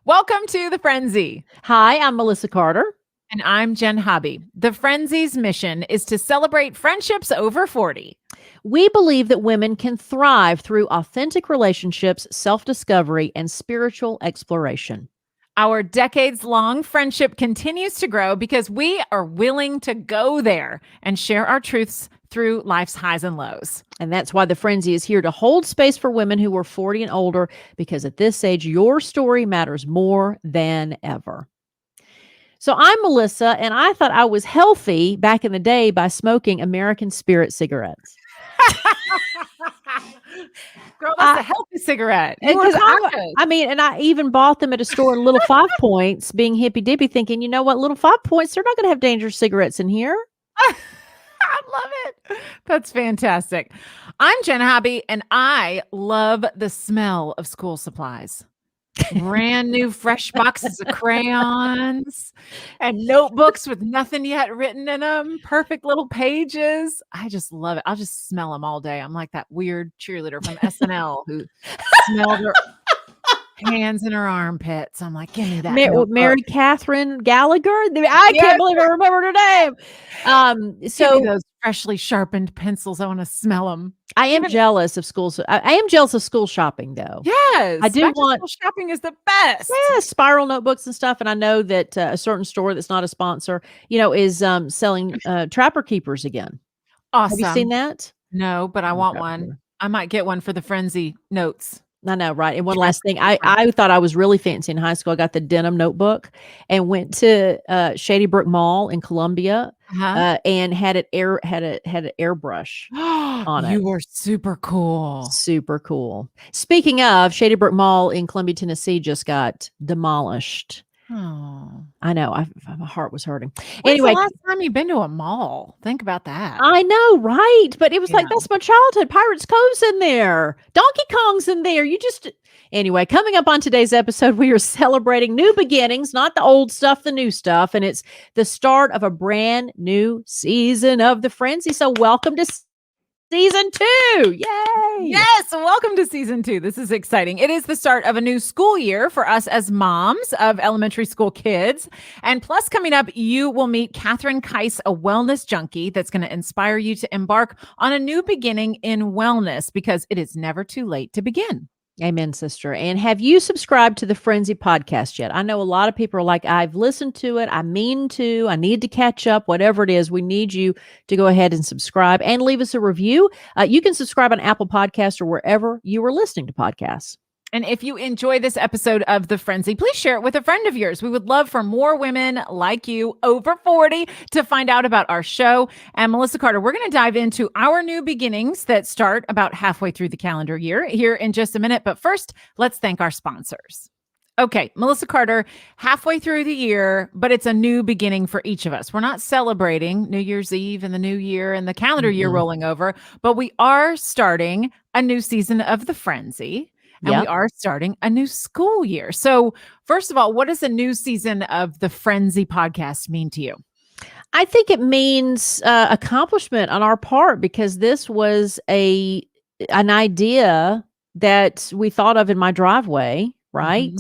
Welcome to the Friendzy. Hi, I'm Melissa Carter. And I'm Jenn Hobby. The Friendzy's mission is to celebrate friendships over 40. We believe that women can thrive through authentic relationships, self discovery, and spiritual exploration. Our decades-long friendship continues to grow because we are willing to go there and share our truths through life's highs and lows. And that's why the Friendzy is here to hold space for women who are 40 and older, because at this age, your story matters more than ever. So I'm Melissa, and I thought I was healthy back in the day by smoking American Spirit cigarettes. Girl, that's a healthy cigarette. You were conscious. And I even bought them at a store in Little 5 Points, being hippy dippy, thinking, you know what, Little 5 Points, they're not going to have dangerous cigarettes in here. I love it. That's fantastic. I'm Jenn Hobby, and I love the smell of school supplies. Brand new fresh boxes of crayons and notebooks with nothing yet written in them. Perfect little pages. I just love it. I'll just smell them all day. I'm like that weird cheerleader from SNL who smelled her hands in her armpits. I'm like, give me that. Mary Catherine Gallagher. I can't believe I remembered her name. So give me those freshly sharpened pencils. I want to smell them. I am jealous of schools. I am jealous of school shopping, though. Yes, I do want school shopping is the best. Yeah, spiral notebooks and stuff. And I know that a certain store that's not a sponsor, is selling Trapper Keepers again. Awesome. Have you seen that? No, but I want one. I might get one for the Friendzy notes. I know, right? And one last thing, I thought I was really fancy in high school. I got the denim notebook and went to Shady Brook Mall in Columbia and had an airbrush on it. You were super cool. Super cool. Speaking of, Shady Brook Mall in Columbia, Tennessee just got demolished. Oh, I know. My heart was hurting. When's the last time you've been to a mall? Think about that. I know, right? But it was like, that's my childhood. Pirates Cove's in there. Donkey Kong's in there. Anyway, coming up on today's episode, we are celebrating new beginnings, not the old stuff, the new stuff. And it's the start of a brand new season of The Friendzy. So welcome to Season 2. Yay. Yes. Welcome to Season 2. This is exciting. It is the start of a new school year for us as moms of elementary school kids. And plus, coming up, you will meet Katherine Kise, a wellness junkie that's going to inspire you to embark on a new beginning in wellness, because it is never too late to begin. Amen, sister. And have you subscribed to the Friendzy podcast yet? I know a lot of people are like, I've listened to it. I need to catch up, whatever it is. We need you to go ahead and subscribe and leave us a review. You can subscribe on Apple Podcasts or wherever you are listening to podcasts. And if you enjoy this episode of The Friendzy, please share it with a friend of yours. We would love for more women like you over 40 to find out about our show. And Melissa Carter, we're going to dive into our new beginnings that start about halfway through the calendar year here in just a minute. But first, let's thank our sponsors. Okay, Melissa Carter, halfway through the year, but it's a new beginning for each of us. We're not celebrating New Year's Eve and the new year and the calendar year rolling over, but we are starting a new season of The Friendzy. And we are starting a new school year. So first of all, what does a new season of the Friendzy podcast mean to you? I think it means accomplishment on our part, because this was an idea that we thought of in my driveway, right?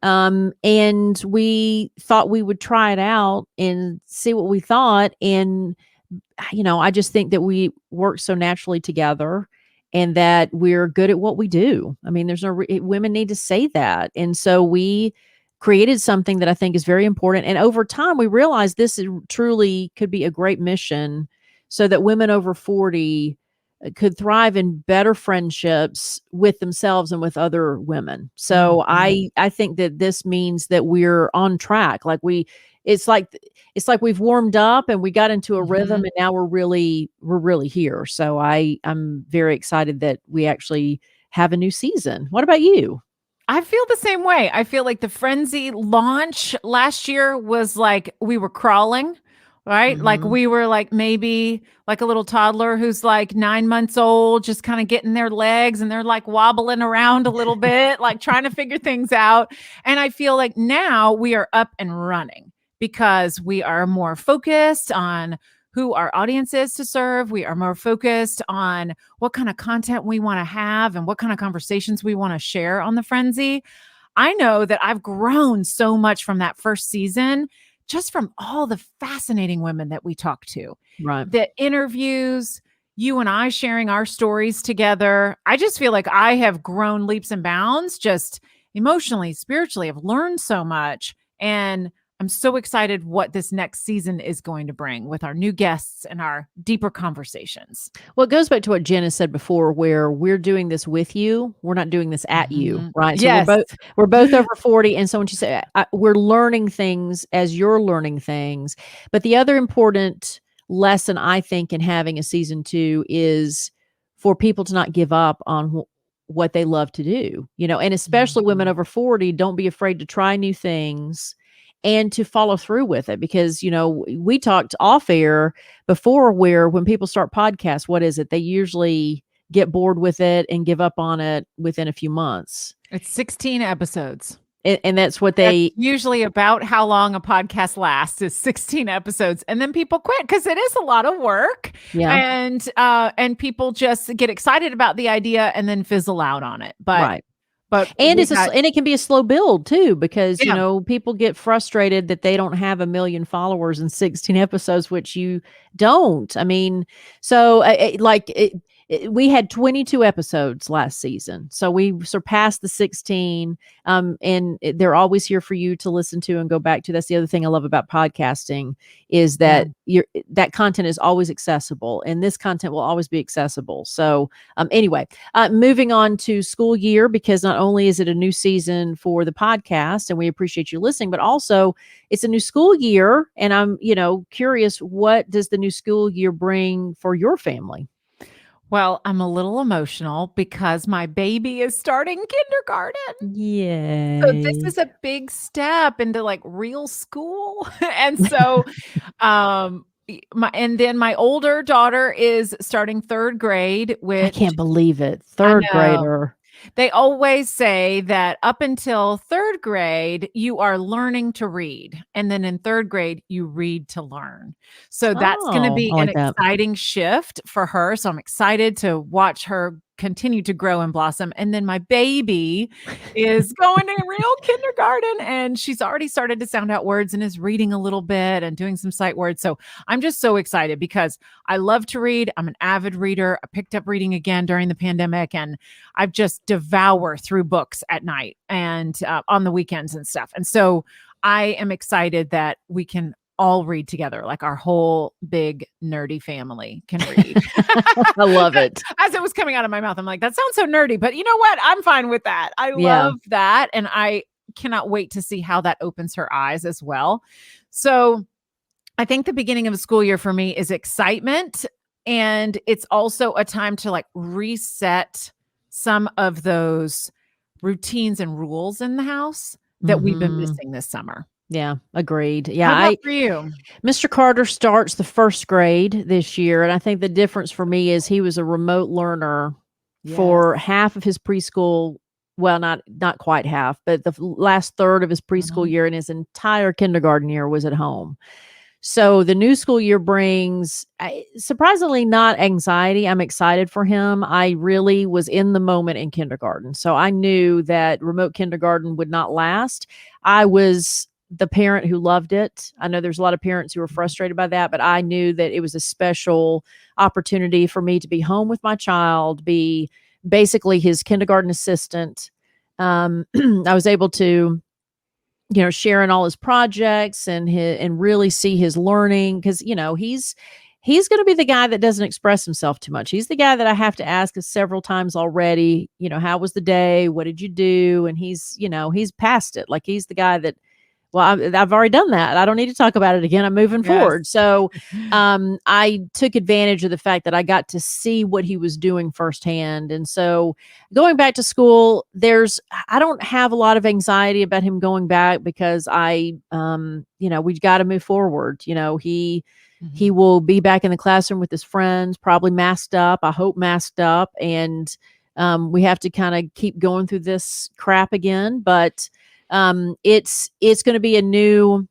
Mm-hmm. And we thought we would try it out and see what we thought. And, I just think that we work so naturally together, and that we're good at what we do. I mean, women need to say that. And so we created something that I think is very important. And over time, we realized this truly could be a great mission, so that women over 40 could thrive in better friendships with themselves and with other women. So I think that this means that we're on track. It's like we've warmed up and we got into a rhythm, and now we're really here. So I'm very excited that we actually have a new season. What about you? I feel the same way. I feel like the Friendzy launch last year was like we were crawling, right? Like we were like maybe like a little toddler who's like 9 months old, just kind of getting their legs, and they're like wobbling around a little bit, like trying to figure things out. And I feel like now we are up and running, because we are more focused on who our audience is to serve. We are more focused on what kind of content we want to have and what kind of conversations we want to share on the Friendzy. I know that I've grown so much from that first season, just from all the fascinating women that we talked to, Right. the interviews, you and I sharing our stories together. I just feel like I have grown leaps and bounds, just emotionally, spiritually. I've learned so much. And I'm so excited what this next season is going to bring with our new guests and our deeper conversations. Well, it goes back to what Jenn has said before, where we're doing this with you. We're not doing this at you, Mhm. right? So Yes. we're both over 40, and so when you say we're learning things as you're learning things, but the other important lesson I think in having a season 2 is for people to not give up on what they love to do, and especially women Mhm. over 40, don't be afraid to try new things and to follow through with it because, we talked off air before where when people start podcasts, what is it? They usually get bored with it and give up on it within a few months. It's 16 episodes. And that's what That's they usually about how long a podcast lasts is 16 episodes. And then people quit because it is a lot of work. yeah, And people just get excited about the idea and then fizzle out on it. But right. but And we got and it can be a slow build too because, yeah. people get frustrated that they don't have a million followers in 16 episodes, which you don't. I mean, so we had 22 episodes last season. So we surpassed the 16. And they're always here for you to listen to and go back to. That's the other thing I love about podcasting is Yeah. that that content is always accessible and this content will always be accessible. So anyway, moving on to school year, because not only is it a new season for the podcast and we appreciate you listening, but also it's a new school year. And I'm, curious, what does the new school year bring for your family? Well, I'm a little emotional because my baby is starting kindergarten. So this Yay. is a big step into, like, real school, and so, and then my older daughter is starting 3rd grade, I which can't believe it. I Third know. grader. They always say that up until 3rd grade, you are learning to read, and then in 3rd grade, you read to learn. So that's gonna Oh, I be an like that. exciting shift for her, so I'm excited to watch her continue to grow and blossom, and then my baby is going to real kindergarten, and she's already started to sound out words and is reading a little bit and doing some sight words, so I'm just so excited because I love to read, I'm an avid reader, I picked up reading again during the pandemic, and I've just devour through books at night and on the weekends and stuff. And so I am excited that we can all read together, like our whole big nerdy family can read. I love it. As it was coming out of my mouth, I'm like, that sounds so nerdy, but you know what? I'm fine with that. I Yeah. love that. And I cannot wait to see how that opens her eyes as well. So I think the beginning of a school year for me is excitement. And it's also a time to like reset some of those routines and rules in the house that we've been Mhm. missing this summer. Yeah, agreed. How Yeah, about for you? Mr. Carter starts the 1st grade this year, and I think the difference for me is he was a remote learner Yes. for half of his preschool, well, not quite half, but the last third of his preschool Mhm. year and his entire kindergarten year was at home. So the new school year brings surprisingly not anxiety. I'm excited for him. I really was in the moment in kindergarten. So I knew that remote kindergarten would not last. I was the parent who loved it. I know there's a lot of parents who were frustrated by that, but I knew that it was a special opportunity for me to be home with my child, be basically his kindergarten assistant. I was able to sharing all his projects and really see his learning because he's going to be the guy that doesn't express himself too much. He's the guy that I have to ask several times already, how was the day? What did you do? And he's past it. Like he's the guy that, well, I've already done that. I don't need to talk about it again. I'm moving Yes. forward. So I took advantage of the fact that I got to see what he was doing firsthand. And so going back to school, I don't have a lot of anxiety about him going back because we've got to move forward. He Mhm. will be back in the classroom with his friends, probably masked up. I hope masked up. And we have to kind of keep going through this crap again. But it's going to be a new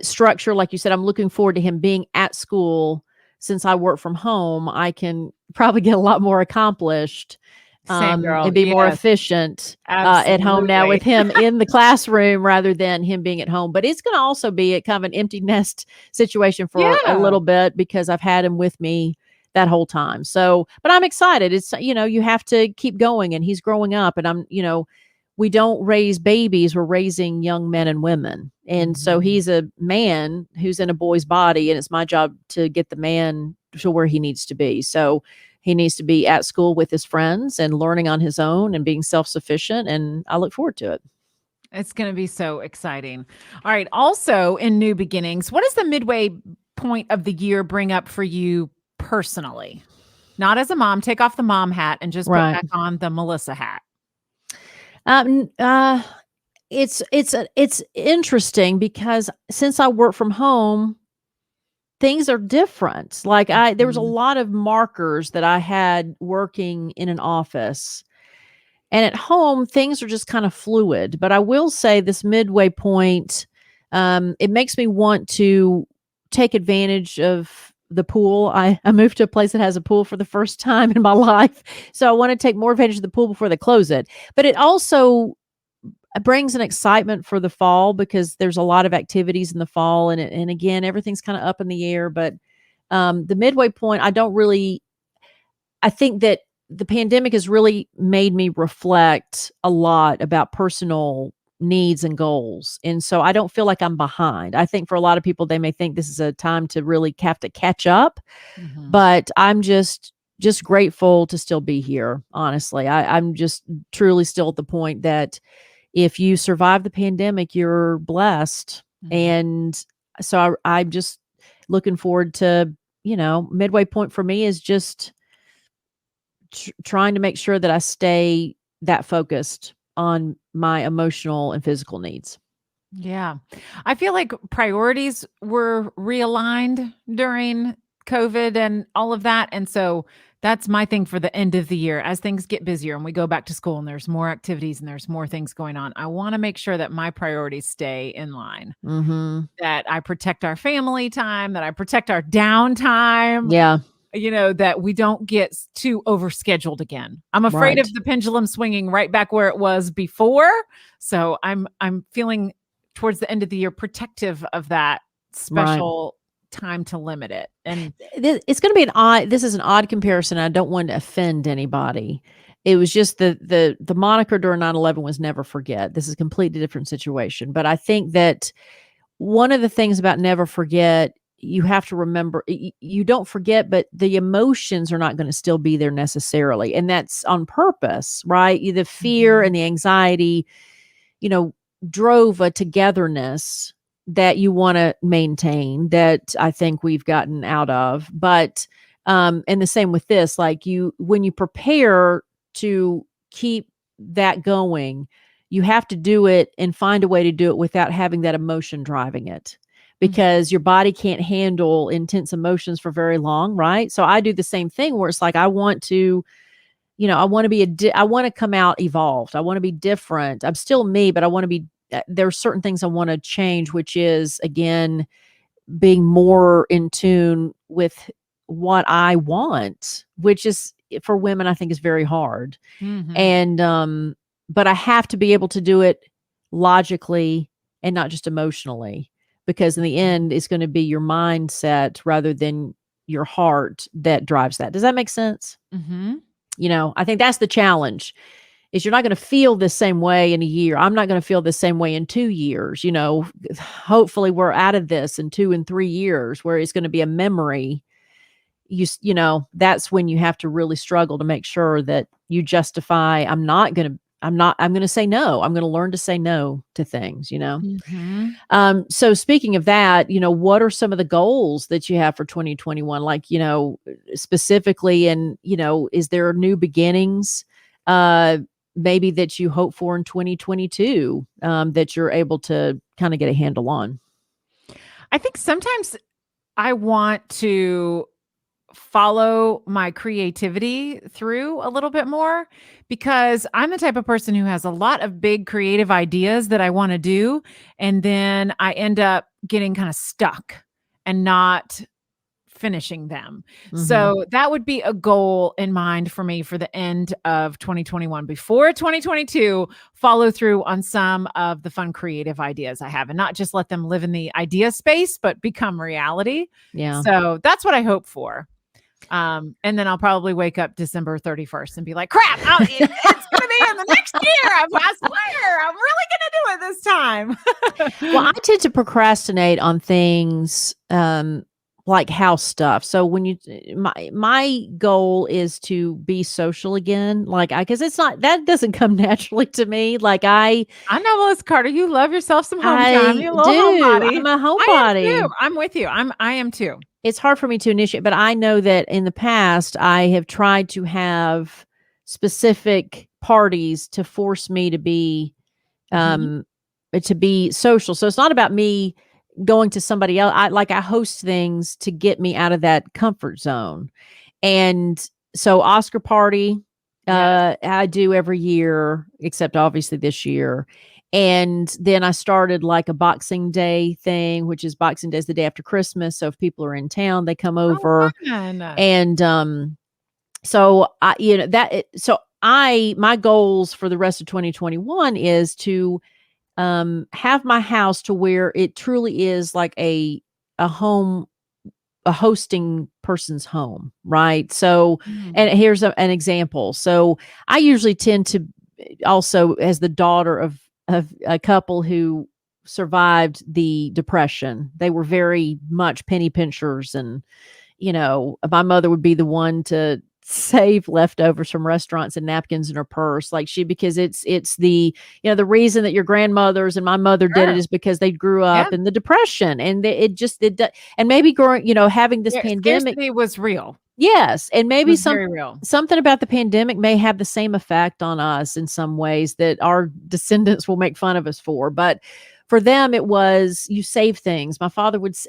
structure. Like you said, I'm looking forward to him being at school. Since I work from home, I can probably get a lot more accomplished Same girl. and be more Yes, efficient at home now absolutely. with him in the classroom rather than him being at home. But it's going to also be a kind of an empty nest situation for a Yeah. little bit because I've had him with me that whole time. So, but I'm excited. It's, you have to keep going and he's growing up and we don't raise babies, we're raising young men and women. And so Mhm. he's a man who's in a boy's body, and it's my job to get the man to where he needs to be. So he needs to be at school with his friends and learning on his own and being self sufficient. And I look forward to it. It's going to be so exciting. All right. Also, in new beginnings, what does the midway point of the year bring up for you personally? Not as a mom, take off the mom hat and just put Right. back on the Melissa hat. Um, uh, it's interesting because since I work from home, things are different. Like there was a Mhm. lot of markers that I had working in an office. And at home, things are just kind of fluid. But I will say this midway point, it makes me want to take advantage of the pool. I moved to a place that has a pool for the first time in my life. So I want to take more advantage of the pool before they close it. But it also brings an excitement for the fall because there's a lot of activities in the fall. And again, everything's kind of up in the air. But the midway point, I think that the pandemic has really made me reflect a lot about personal needs and goals. And so I don't feel like I'm behind. I think for a lot of people, they may think this is a time to really have to catch up, Mhm. but I'm just grateful to still be here. Honestly, I'm just truly still at the point that if you survive the pandemic, you're blessed. Mhm. And so I'm just looking forward to, midway point for me is just trying to make sure that I stay that focused on my emotional and physical needs. Yeah. I feel like priorities were realigned during COVID and all of that. And so that's my thing for the end of the year. As things get busier and we go back to school and there's more activities and there's more things going on, I want to make sure that my priorities stay in line, Mhm. that I protect our family time, that I protect our downtime, Yeah, that we don't get too overscheduled again. I'm afraid right. of the pendulum swinging right back where it was before. So I'm feeling towards the end of the year protective of that Right. special time to limit it. And It's gonna be this is an odd comparison. I don't want to offend anybody. It was just the moniker during 9/11 was never forget. This is a completely different situation. But I think that one of the things about never forget, you have to remember you don't forget, but the emotions are not going to still be there necessarily. And that's on purpose, right? The fear Mhm, and the anxiety, you know, drove a togetherness that you want to maintain that I think we've gotten out of. But and the same with this, like when you prepare to keep that going, you have to do it and find a way to do it without having that emotion driving it. mhm, Because your body can't handle intense emotions for very long, right? So I do the same thing where it's like I want to, I want to be I want to come out evolved. I want to be different. I'm still me, but I want to be there are certain things I want to change, which is again being more in tune with what I want, which is for women I think is very hard. mhm, And but I have to be able to do it logically and not just emotionally because in the mhm, end it's going to be your mindset rather than your heart that drives that. Does that make sense? mhm. I think that's the challenge is you're not going to feel the same way in a year. I'm not going to feel the same way in 2 years, Hopefully we're out of this in 2 and 3 years where it's going to be a memory. That's when you have to really struggle to make sure that you justify I'm going to say no. I'm going to learn to say no to things. Mhm. So speaking of that, what are some of the goals that you have for 2021? Like, specifically, and, is there new beginnings, uh, maybe that you hope for in 2022, that you're able to kind of get a handle on? I think sometimes I want to follow my creativity through a little bit more because I'm the type of person who has a lot of big creative ideas that I want to do. And then I end up getting kind of stuck and not finishing them. Mhm. So that would be a goal in mind for me for the end of 2021. Before 2022, follow through on some of the fun creative ideas I have and not just let them live in the idea space, but become reality. Yeah. So that's what I hope for. And then I'll probably wake up December 31st and be like, crap, it's going to be in the next year. I swear, I'm really going to do it this time. Well, I tend to procrastinate on things like house stuff. So when you my goal is to be social again, like because it's not that doesn't come naturally to me. Like I know, Melissa Carter, you love yourself some home time. I You're a little do. homebody. I'm a I am homebody. too. I'm with you. I am too. It's hard for me to initiate, but I know that in the past I have tried to have specific parties to force me to be social. So it's not about me going to somebody else. I host things to get me out of that comfort zone. And so Oscar party, Yes. I do every year, except obviously this year. And then I started like a Boxing Day thing, which is Boxing Day is the day after Christmas. So if people are in town, they come Oh, over. fun. And so my goals for the rest of 2021 is to have my house to where it truly is like a home, a hosting person's home, right? So, Mm. and here's an example. So I usually tend to also, as the daughter of a couple who survived the depression, they were very much penny pinchers, and my mother would be the one to save leftovers from restaurants and napkins in her purse, like because it's the the reason that your grandmothers and my mother did it Sure. is because they grew Yeah. up in the depression, and and maybe growing, having this pandemic. Scarcity was real. Yes, and It maybe was very real. something about the pandemic may have the same effect on us in some ways that our descendants will make fun of us for, but for them it was you save things. My father it was,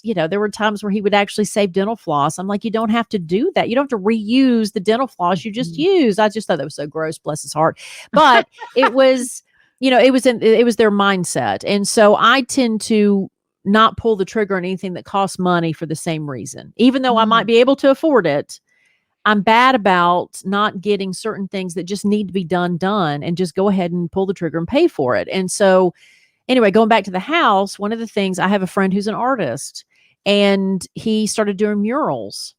there were times where he would actually save dental floss. I'm like, you don't have to do that. You don't have to reuse the dental floss you just Mhm. used. I just thought that was so gross, bless his heart. But it was, it was their mindset. And so I tend to not pull the trigger on anything that costs money for the same reason. Even though I might Mm. be able to afford it, I'm bad about not getting certain things that just need to be done and just go ahead and pull the trigger and pay for it. And so anyway, going back to the house, one of the things, I have a friend who's an artist and he started doing murals.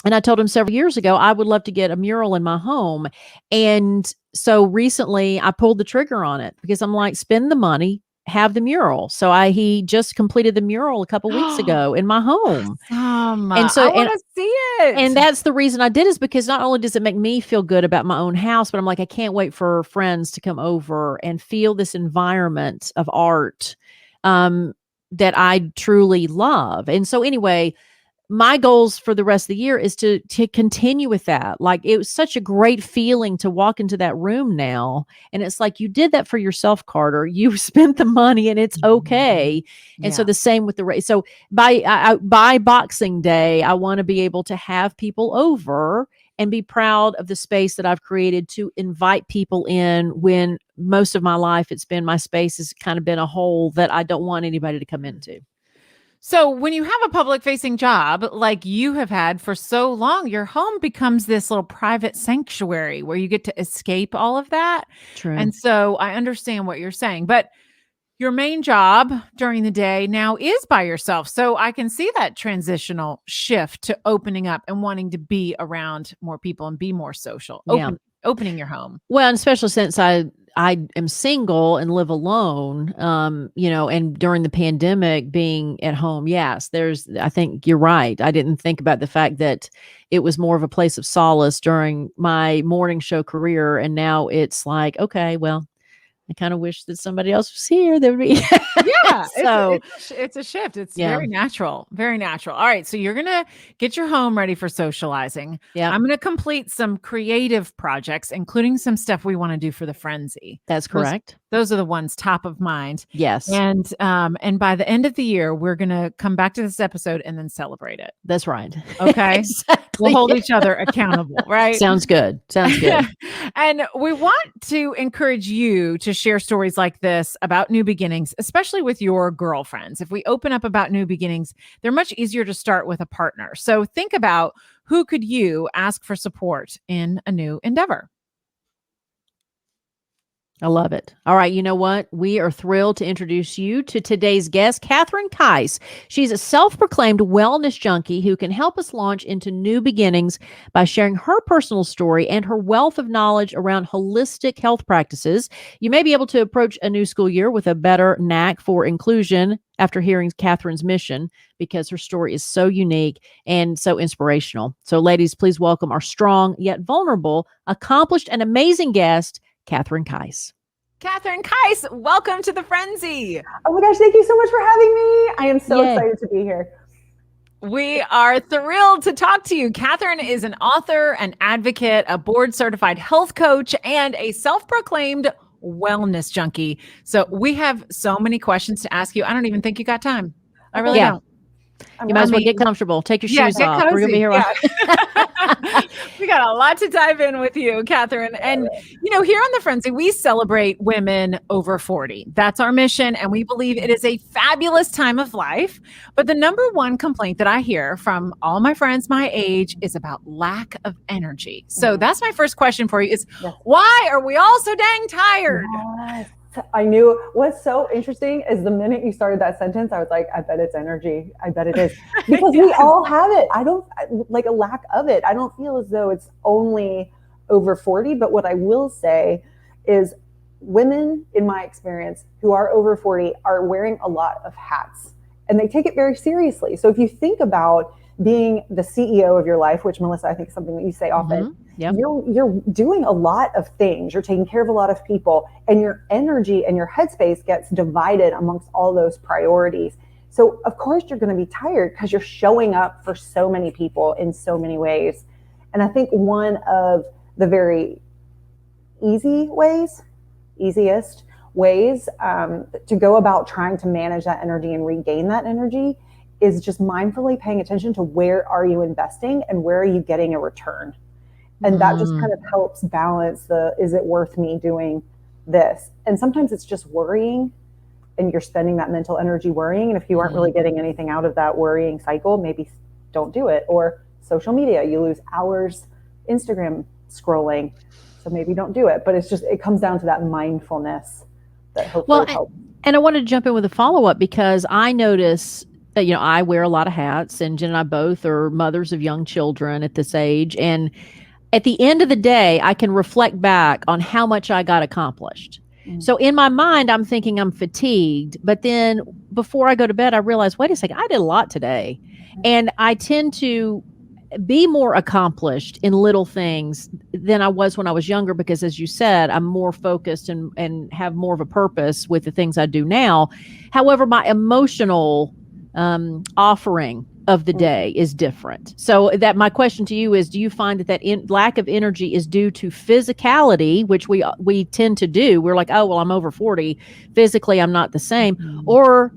And I told him several years ago, I would love to get a mural in my home. And so recently I pulled the trigger on it because I'm like, spend the money, have the mural. So he just completed the mural a couple weeks ago in my home. Awesome. And so, I want to see and it. that's the reason I did, is because not only does it make me feel good about my own house, but I'm like, I can't wait for friends to come over and feel this environment of art that I truly love. And so anyway, my goals for the rest of the year is to continue with that. Like, it was such a great feeling to walk into that room now. And it's like, you did that for yourself, Carter. You spent the money and it's okay. And so Yeah. the same with the race. So by Boxing Day, I want to be able to have people over and be proud of the space that I've created to invite people in, when most of my life it's been, my space has kind of been a hole that I don't want anybody to come into. So when you have a public facing job like you have had for so long, your home becomes this little private sanctuary where you get to escape all of that. True. And so I understand what you're saying, but your main job during the day now is by yourself. So I can see that transitional shift to opening up and wanting to be around more people and be more social, Yeah. opening your home. Well, and especially since I am single and live alone, and during the pandemic being at home, yes, I think you're right. I didn't think about the fact that it was more of a place of solace during my morning show career. And now it's like, okay, well, I kind of wish that somebody else was here. There would be Yeah, so it's a shift. It's yeah, very natural, very natural. All right, so you're gonna get your home ready for socializing. yeah, I'm gonna complete some creative projects, including some stuff we want to do for the Friendzy. that's Those correct. those are the ones top of mind. Yes, And by the end of the year, we're gonna come back to this episode and then celebrate it. that's right. Okay. We'll hold each other accountable, right? Sounds good. Sounds good. And we want to encourage you to share stories like this about new beginnings, especially with your girlfriends. If we open up about new beginnings, they're much easier to start with a partner. So think about, who could you ask for support in a new endeavor? I love it. All right. You know what? We are thrilled to introduce you to today's guest, Katherine Kise. She's a self proclaimed wellness junkie who can help us launch into new beginnings by sharing her personal story and her wealth of knowledge around holistic health practices. You may be able to approach a new school year with a better knack for inclusion after hearing Katherine's mission, because her story is so unique and so inspirational. So, ladies, please welcome our strong yet vulnerable, accomplished, and amazing guest, Katherine Kise. Katherine Kise, welcome to the Friendzy. Oh my gosh, thank you so much for having me. I am so Yay. excited to be here. We are thrilled to talk to you. Katherine is an author, an advocate, a board certified health coach, and a self-proclaimed wellness junkie. So we have so many questions to ask you. I don't even think you got time. I really don't. You might as well get comfortable. Take your shoes off. Cozy. We're going to be here. We got a lot to dive in with you, Katherine. And, you know, here on The Friendzy, we celebrate women over 40. That's our mission. And we believe it is a fabulous time of life. But the number one complaint that I hear from all my friends my age is about lack of energy. So that's my first question for you is, why are we all so dang tired? Yes. I knew what's so interesting is the minute you started that sentence, I was like, I bet it's energy. I bet it is. Because we all have it. I don't like a lack of it. I don't feel as though it's only over 40. But what I will say is women, in my experience, who are over 40 are wearing a lot of hats and they take it very seriously. So if you think about being the CEO of your life, which, Melissa, I think is something that you say often, you're doing a lot of things. You're taking care of a lot of people, and your energy and your headspace gets divided amongst all those priorities. So of course you're going to be tired because you're showing up for so many people in so many ways. And I think one of the very easiest ways to go about trying to manage that energy and regain that energy is just mindfully paying attention to where are you investing and where are you getting a return. And that just kind of helps balance is it worth me doing this? And sometimes it's just worrying and you're spending that mental energy worrying. And if you aren't really getting anything out of that worrying cycle, maybe don't do it. Or social media, you lose hours Instagram scrolling. So maybe don't do it. But it comes down to that mindfulness that hopefully helps. And I wanted to jump in with a follow-up because I notice that, you know, I wear a lot of hats, and Jenn and I both are mothers of young children at this age. And at the end of the day, I can reflect back on how much I got accomplished. So in my mind, I'm thinking I'm fatigued. But then before I go to bed, I realize, wait a second, I did a lot today. And I tend to be more accomplished in little things than I was when I was younger, because as you said, I'm more focused and have more of a purpose with the things I do now. However, my emotional offering of the day is different. So that my question to you is, do you find that lack of energy is due to physicality, which we tend to do? We're like, oh, well, I'm over 40. Physically, I'm not the same. Or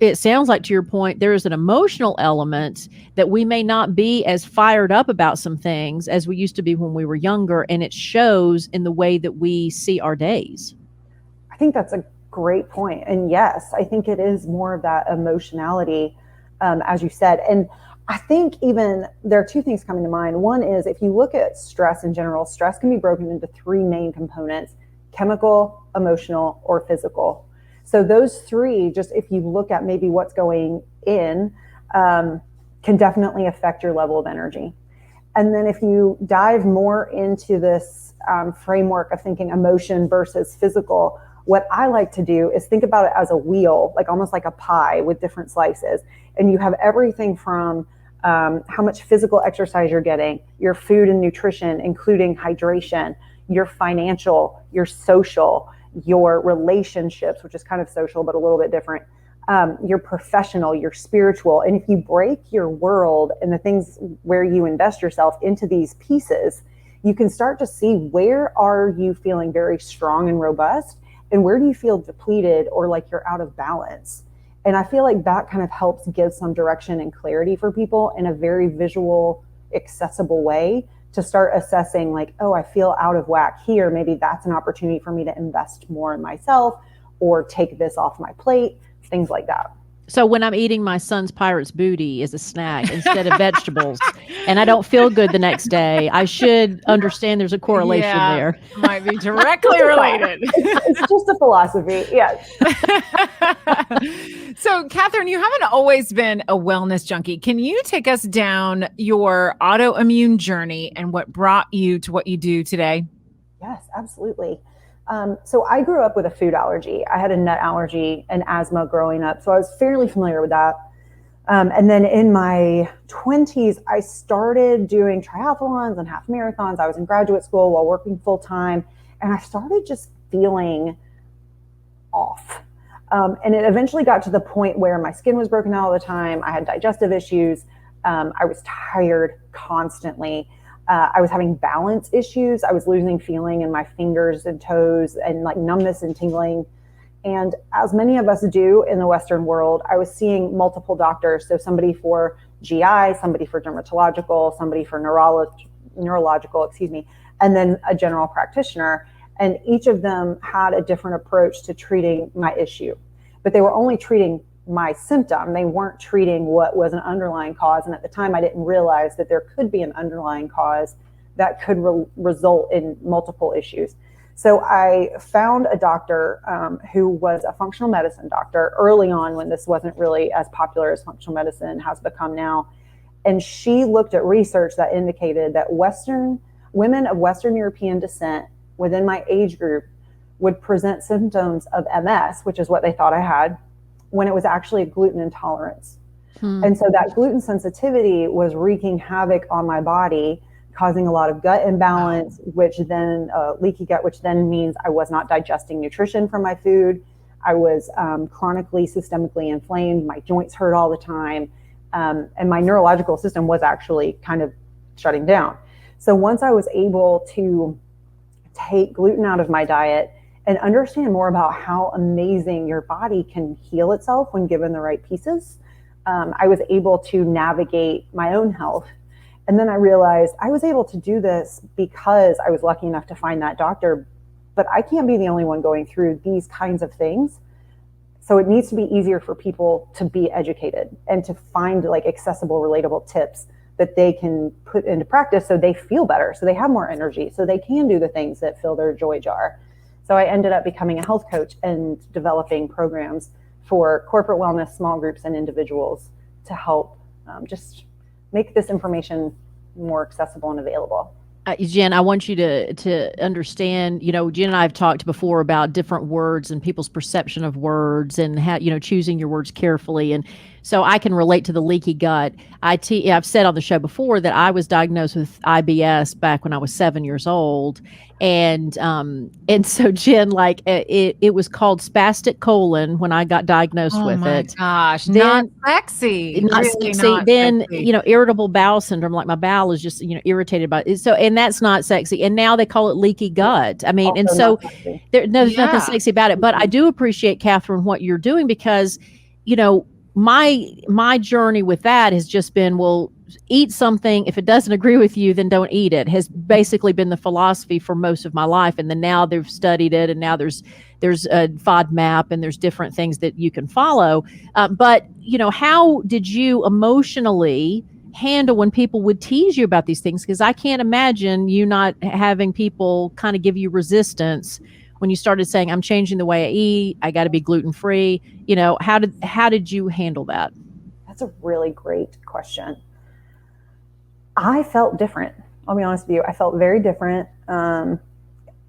it sounds like, to your point, there is an emotional element that we may not be as fired up about some things as we used to be when we were younger. And it shows in the way that we see our days. I think that's a great point. And yes, I think it is more of that emotionality, as you said. And I think even there are two things coming to mind. One is, if you look at stress in general, stress can be broken into three main components: chemical, emotional, or physical. So those three, just if you look at maybe what's going in, can definitely affect your level of energy. And then if you dive more into this framework of thinking emotion versus physical, what I like to do is think about it as a wheel, like almost like a pie with different slices. And you have everything from how much physical exercise you're getting, your food and nutrition, including hydration, your financial, your social, your relationships, which is kind of social, but a little bit different, your professional, your spiritual. And if you break your world and the things where you invest yourself into these pieces, you can start to see, where are you feeling very strong and robust, and where do you feel depleted or like you're out of balance? And I feel like that kind of helps give some direction and clarity for people in a very visual, accessible way to start assessing like, oh, I feel out of whack here. Maybe that's an opportunity for me to invest more in myself or take this off my plate, things like that. So when I'm eating my son's pirate's booty as a snack instead of vegetables and I don't feel good the next day, I should understand there's a correlation there. Might be directly related. It's just a philosophy. Yes. So, Katherine, you haven't always been a wellness junkie. Can you take us down your autoimmune journey and what brought you to what you do today? Yes, absolutely. So I grew up with a food allergy. I had a nut allergy and asthma growing up, so I was fairly familiar with that. And then in my 20s, I started doing triathlons and half marathons. I was in graduate school while working full time, and I started just feeling off. And it eventually got to the point where my skin was broken out all the time. I had digestive issues. I was tired constantly. I was having balance issues. I was losing feeling in my fingers and toes and like numbness and tingling. And as many of us do in the Western world, I was seeing multiple doctors. So somebody for GI, somebody for dermatological, somebody for neurological, and then a general practitioner. And each of them had a different approach to treating my issue, but they were only treating my symptom. They weren't treating what was an underlying cause. And at the time I didn't realize that there could be an underlying cause that could result in multiple issues. So I found a doctor who was a functional medicine doctor early on when this wasn't really as popular as functional medicine has become now. And she looked at research that indicated that women of Western European descent within my age group would present symptoms of MS, which is what they thought I had, when it was actually a gluten intolerance. And so that gluten sensitivity was wreaking havoc on my body, causing a lot of gut imbalance, which then leaky gut, which then means I was not digesting nutrition from my food. I was chronically systemically inflamed. My joints hurt all the time. And my neurological system was actually kind of shutting down. So once I was able to take gluten out of my diet and understand more about how amazing your body can heal itself when given the right pieces, I was able to navigate my own health. And then I realized I was able to do this because I was lucky enough to find that doctor, but I can't be the only one going through these kinds of things. So it needs to be easier for people to be educated and to find like accessible, relatable tips that they can put into practice so they feel better, so they have more energy, so they can do the things that fill their joy jar. So I ended up becoming a health coach and developing programs for corporate wellness, small groups, and individuals to help just make this information more accessible and available. Jenn, I want you to understand, Jenn and I have talked before about different words and people's perception of words and how, choosing your words carefully. And so I can relate to the leaky gut. I've said on the show before that I was diagnosed with IBS back when I was 7 years old. And so Jenn, like it was called spastic colon when I got diagnosed with it. Oh my gosh, then, not sexy. Not really sexy. Not then, sexy. Irritable bowel syndrome, like my bowel is just, irritated by it. So, and that's not sexy. And now they call it leaky gut. I mean, Also and so there's nothing Yeah. sexy about it. But I do appreciate, Katherine, what you're doing because, my journey with that has just been, well, eat something. If it doesn't agree with you, then don't eat it, has basically been the philosophy for most of my life. And then now they've studied it, and now there's a FODMAP and there's different things that you can follow. But how did you emotionally handle when people would tease you about these things? Because I can't imagine you not having people kind of give you resistance when you started saying, I'm changing the way I eat, I got to be gluten-free. How did you handle that? That's a really great question. I felt different. I'll be honest with you. I felt very different.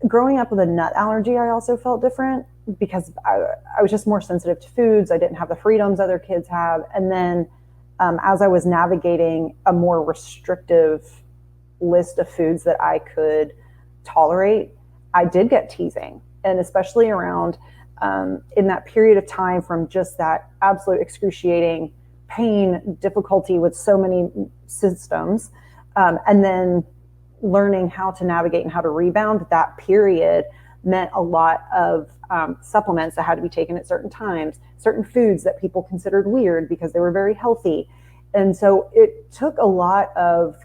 Growing up with a nut allergy, I also felt different because I was just more sensitive to foods. I didn't have the freedoms other kids have. And then as I was navigating a more restrictive list of foods that I could tolerate, I did get teasing. And especially around in that period of time from just that absolute excruciating pain, difficulty with so many systems, and then learning how to navigate and how to rebound, that period meant a lot of supplements that had to be taken at certain times, certain foods that people considered weird because they were very healthy. And so it took a lot of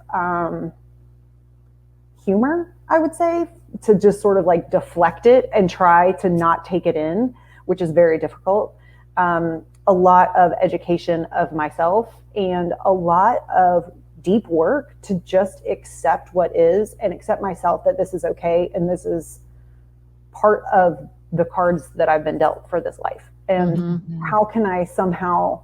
humor, I would say, to just sort of like deflect it and try to not take it in, which is very difficult. A lot of education of myself and a lot of deep work to just accept what is and accept myself that this is okay and this is part of the cards that I've been dealt for this life. And how can I somehow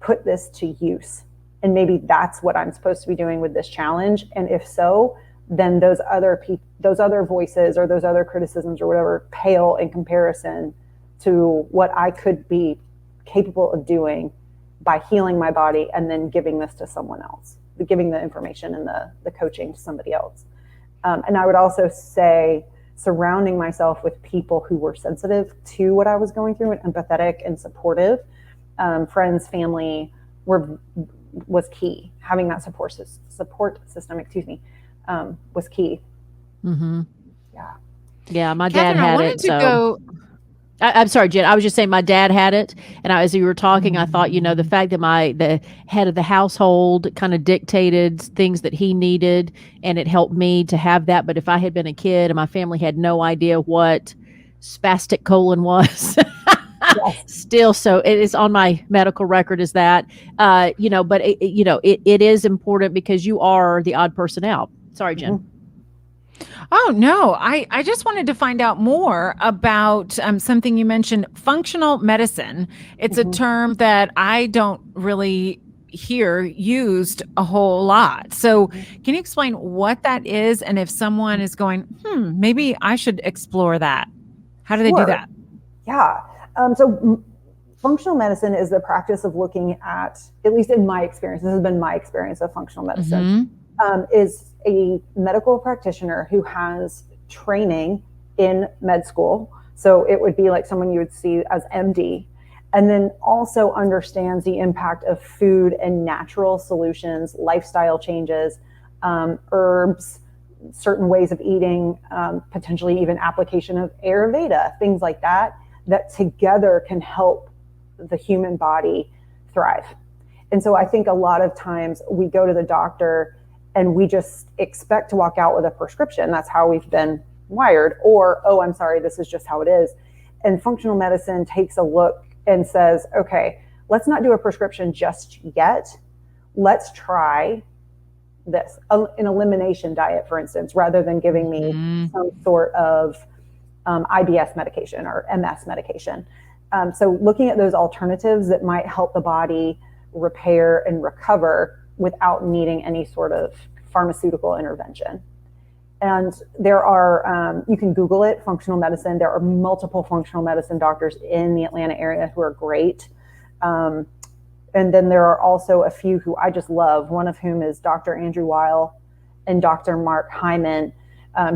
put this to use? And maybe that's what I'm supposed to be doing with this challenge. And if so, then those other voices or those other criticisms or whatever pale in comparison to what I could be capable of doing by healing my body and then giving this to someone else, giving the information and the coaching to somebody else. And I would also say surrounding myself with people who were sensitive to what I was going through and empathetic and supportive, friends, family, was key. Having that support system, was key. Yeah, my Katherine, dad had it. So I'm sorry, Jen. I was just saying my dad had it, and as you were talking, I thought, the fact that the head of the household kind of dictated things that he needed, and it helped me to have that. But if I had been a kid and my family had no idea what spastic colon was, still, so it is on my medical record as that, but it is important because you are the odd person out. Sorry, Jen. Oh, no, I just wanted to find out more about something you mentioned, functional medicine. It's a term that I don't really hear used a whole lot. So can you explain what that is? And if someone is going, maybe I should explore that. How do they do that? Yeah. So functional medicine is the practice of looking at least in my experience, this has been my experience of functional medicine, is a medical practitioner who has training in med school. So it would be like someone you would see as MD, and then also understands the impact of food and natural solutions, lifestyle changes, herbs, certain ways of eating, potentially even application of Ayurveda, things like that together can help the human body thrive. And so I think a lot of times we go to the doctor and we just expect to walk out with a prescription. That's how we've been wired. Or, oh, I'm sorry, this is just how it is. And functional medicine takes a look and says, okay, let's not do a prescription just yet. Let's try this, an elimination diet, for instance, rather than giving me some sort of IBS medication or MS medication. So looking at those alternatives that might help the body repair and recover without needing any sort of pharmaceutical intervention. And there are, you can Google it, functional medicine. There are multiple functional medicine doctors in the Atlanta area who are great. And then there are also a few who I just love, one of whom is Dr. Andrew Weil and Dr. Mark Hyman,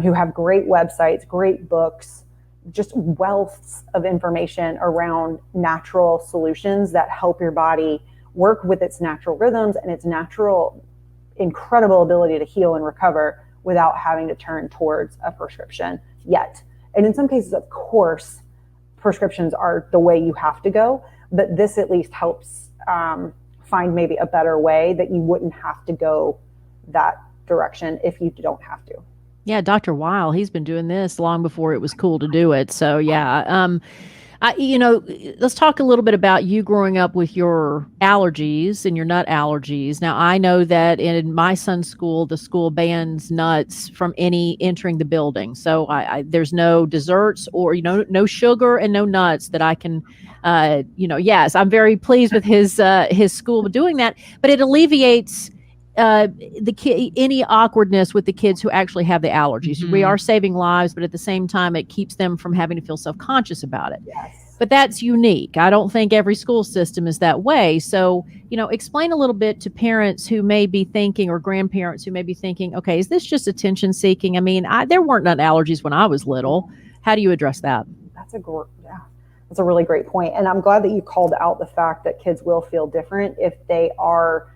who have great websites, great books, just wealths of information around natural solutions that help your body work with its natural rhythms and its natural, incredible ability to heal and recover without having to turn towards a prescription yet. And in some cases, of course, prescriptions are the way you have to go, but this at least helps find maybe a better way that you wouldn't have to go that direction if you don't have to. Yeah, Dr. Weil, he's been doing this long before it was cool to do it. So yeah, let's talk a little bit about you growing up with your allergies and your nut allergies. Now, I know that in my son's school, the school bans nuts from any entering the building. So there's no desserts or, no sugar and no nuts that I can, yes, I'm very pleased with his school doing that, but it alleviates any awkwardness with the kids who actually have the allergies. We are saving lives, but at the same time, it keeps them from having to feel self-conscious about it. Yes. But that's unique. I don't think every school system is that way. So, explain a little bit to parents who may be thinking, or grandparents who may be thinking, okay, is this just attention seeking? I mean, there weren't nut allergies when I was little. How do you address that? That's a really great point. And I'm glad that you called out the fact that kids will feel different if they are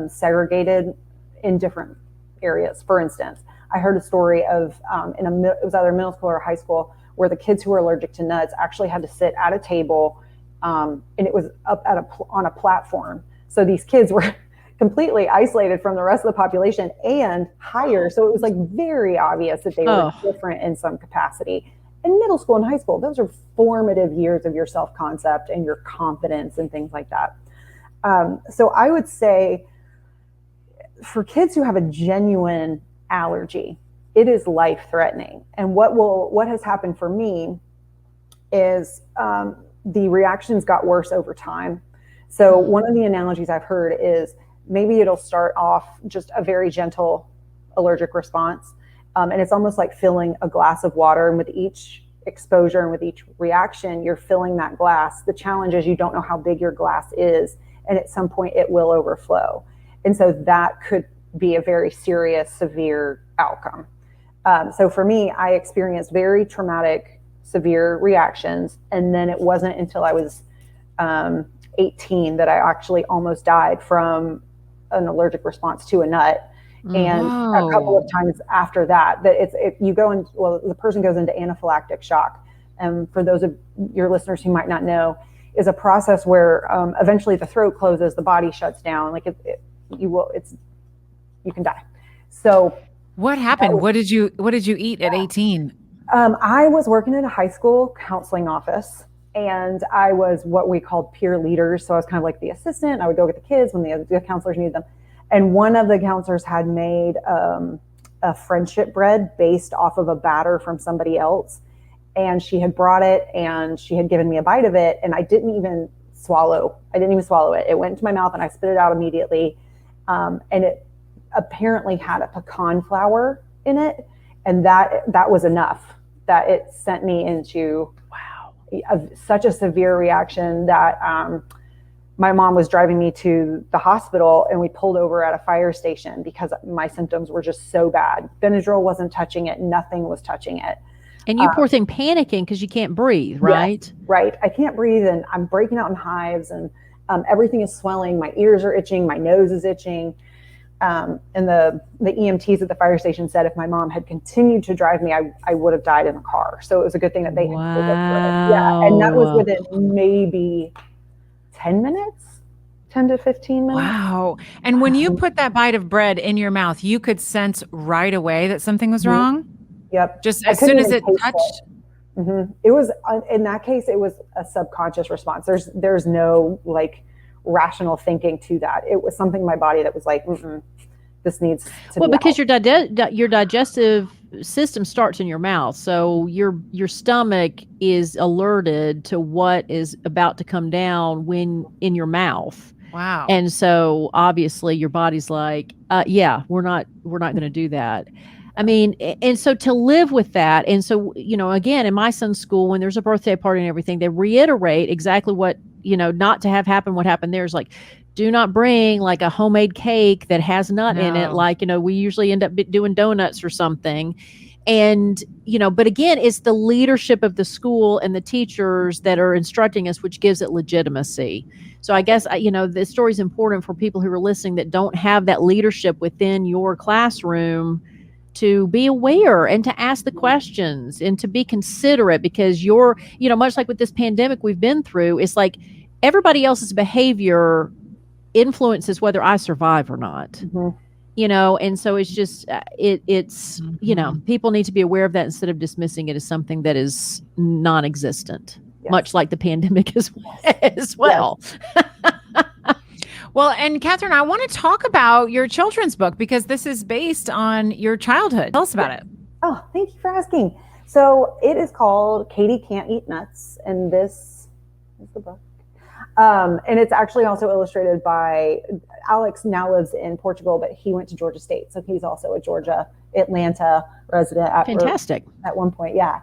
segregated in different areas. For instance, I heard a story of it was either middle school or high school, where the kids who were allergic to nuts actually had to sit at a table, and it was up on a platform. So these kids were completely isolated from the rest of the population and higher. So it was like very obvious that they were different in some capacity. In middle school and high school, those are formative years of your self-concept and your confidence and things like that. So I would say for kids who have a genuine allergy, it is life-threatening. And what has happened for me is the reactions got worse over time. So one of the analogies I've heard is maybe it'll start off just a very gentle allergic response. And it's almost like filling a glass of water. And with each exposure and with each reaction, you're filling that glass. The challenge is you don't know how big your glass is. And at some point it will overflow. And so that could be a very serious, severe outcome. So for me, I experienced very traumatic, severe reactions. And then it wasn't until I was 18 that I actually almost died from an allergic response to a nut. And a couple of times after that, the person goes into anaphylactic shock. And for those of your listeners who might not know, is a process where eventually the throat closes, the body shuts down, like you can die. So what happened? What did you eat at 18? I was working in a high school counseling office, and I was what we called peer leaders. So I was kind of like the assistant. I would go get the kids when the counselors needed them. And one of the counselors had made a friendship bread based off of a batter from somebody else. And she had brought it and she had given me a bite of it. And I didn't even swallow it. It went into my mouth and I spit it out immediately. And it apparently had a pecan flour in it. And that was enough that it sent me into such a severe reaction that my mom was driving me to the hospital and we pulled over at a fire station because my symptoms were just so bad. Benadryl wasn't touching it. Nothing was touching it. And you poor thing panicking because you can't breathe, right? Yes, right. I can't breathe and I'm breaking out in hives and everything is swelling. My ears are itching. My nose is itching. And the EMTs at the fire station said if my mom had continued to drive me, I would have died in the car. So it was a good thing that they had pulled up for it. Yeah. And that was within maybe 10 to 15 minutes. Wow. And when you put that bite of bread in your mouth, you could sense right away that something was wrong? Yep. Just as soon as it touched? It was, in that case, it was a subconscious response. There's no like rational thinking to that. It was something in my body that was like, this needs to be because out. your digestive system starts in your mouth. So your stomach is alerted to what is about to come down when in your mouth. Wow. And so obviously your body's like, we're not going to do that. I mean, and so to live with that. And so, again, in my son's school, when there's a birthday party and everything, they reiterate exactly what, not to have happen. What happened there is like, do not bring like a homemade cake that has nut in it. Like, we usually end up doing donuts or something. And, but again, it's the leadership of the school and the teachers that are instructing us, which gives it legitimacy. So I guess, this story is important for people who are listening that don't have that leadership within your classroom to be aware and to ask the questions and to be considerate, because you're, much like with this pandemic we've been through, it's like everybody else's behavior influences whether I survive or not. And so it's just, it's, people need to be aware of that instead of dismissing it as something that is non-existent, much like the pandemic as well. Yes. Well, and Katherine, I want to talk about your children's book because this is based on your childhood. Tell us about it. Oh, thank you for asking. So it is called Katie Can't Eat Nuts, and this is the book. And it's actually also illustrated by Alex. Now lives in Portugal, but he went to Georgia State, so he's also a Georgia, Atlanta resident. Fantastic. At one point, yeah.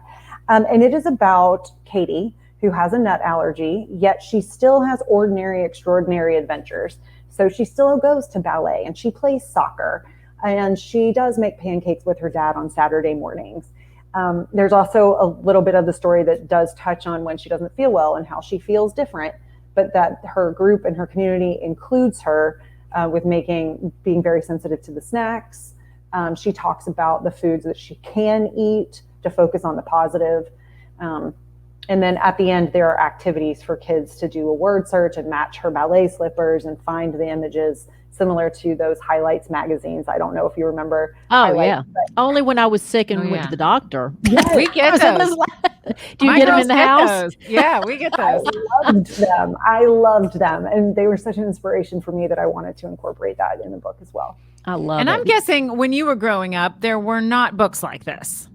And it is about Katie, who has a nut allergy, yet she still has ordinary, extraordinary adventures. So she still goes to ballet and she plays soccer and she does make pancakes with her dad on Saturday mornings. There's also a little bit of the story that does touch on when she doesn't feel well and how she feels different, but that her group and her community includes her with being very sensitive to the snacks. She talks about the foods that she can eat to focus on the positive. And then at the end, there are activities for kids to do a word search and match her ballet slippers and find the images similar to those Highlights magazines. I don't know if you remember. Oh, Highlights, yeah. Only when I was sick and Oh, went yeah. to the doctor. Yes. We get those. Do you My get them girls in the get house? those. Yeah, we get I those. loved them. I loved them. And they were such an inspiration for me that I wanted to incorporate that in the book as well. I love And it. I'm guessing when you were growing up, there were not books like this.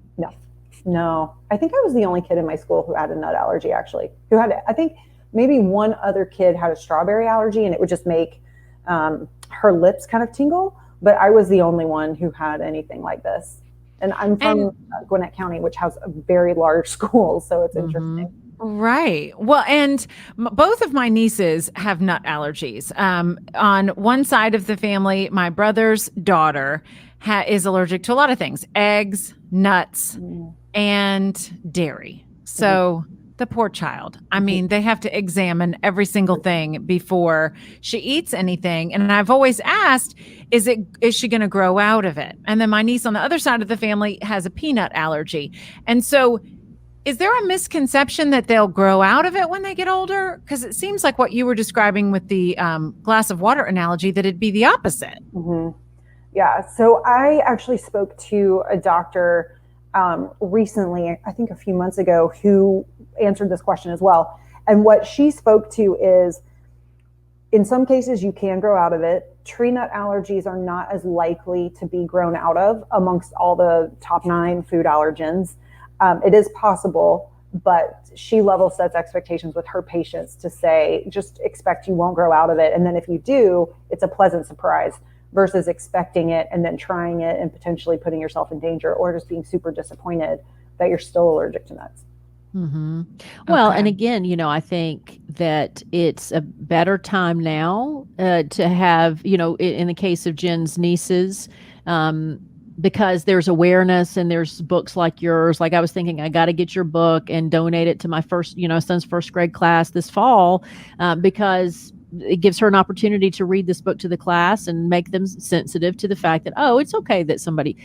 No. I think I was the only kid in my school who had a nut allergy, actually. I think maybe one other kid had a strawberry allergy, and it would just make her lips kind of tingle. But I was the only one who had anything like this. And I'm from Gwinnett County, which has a very large school, so it's interesting. Right. Well, and both of my nieces have nut allergies. On one side of the family, my brother's daughter is allergic to a lot of things: eggs, nuts, and dairy. So the poor child. I mean, they have to examine every single thing before she eats anything. And I've always asked, is she going to grow out of it? And then my niece on the other side of the family has a peanut allergy. And so is there a misconception that they'll grow out of it when they get older? Because it seems like what you were describing with the glass of water analogy, that it'd be the opposite. Mm-hmm. Yeah. So I actually spoke to a doctor recently, I think a few months ago, who answered this question as well. And what she spoke to is, in some cases, you can grow out of it. Tree nut allergies are not as likely to be grown out of amongst all the top 9 food allergens. It is possible, but she level sets expectations with her patients to say, just expect you won't grow out of it. And then if you do, it's a pleasant surprise versus expecting it and then trying it and potentially putting yourself in danger, or just being super disappointed that you're still allergic to nuts. Mm-hmm. Well, and again, I think that it's a better time now to have, in the case of Jenn's nieces, because there's awareness and there's books like yours. Like I was thinking, I got to get your book and donate it to my son's first grade class this fall, because it gives her an opportunity to read this book to the class and make them sensitive to the fact that, oh, it's okay that somebody,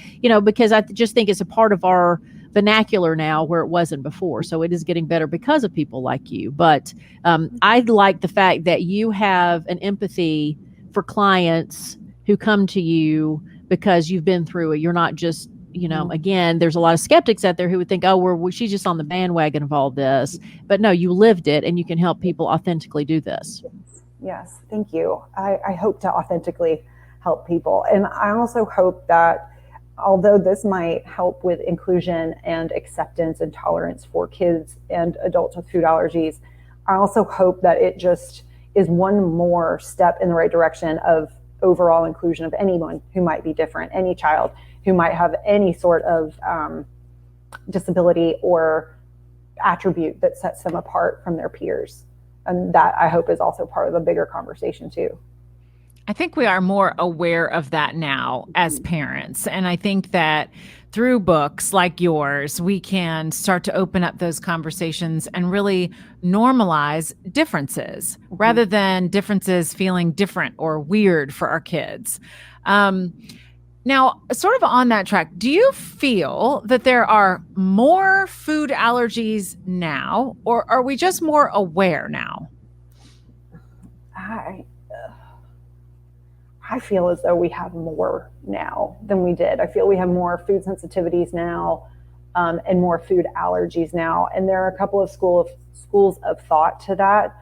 because I just think it's a part of our vernacular now where it wasn't before. So it is getting better because of people like you. But I like the fact that you have an empathy for clients who come to you because you've been through it. You're not just, again, there's a lot of skeptics out there who would think, oh, she's just on the bandwagon of all this. But no, you lived it, and you can help people authentically do this. Yes, thank you. I hope to authentically help people. And I also hope that although this might help with inclusion and acceptance and tolerance for kids and adults with food allergies, I also hope that it just is one more step in the right direction of overall inclusion of anyone who might be different, any child who might have any sort of disability or attribute that sets them apart from their peers. And that, I hope, is also part of the bigger conversation too. I think we are more aware of that now as parents. And I think that through books like yours, we can start to open up those conversations and really normalize differences rather than differences feeling different or weird for our kids. Now, sort of on that track, do you feel that there are more food allergies now, or are we just more aware now? I feel as though we have more now than we did. I feel we have more food sensitivities now, and more food allergies now. And there are a couple of schools of thought to that.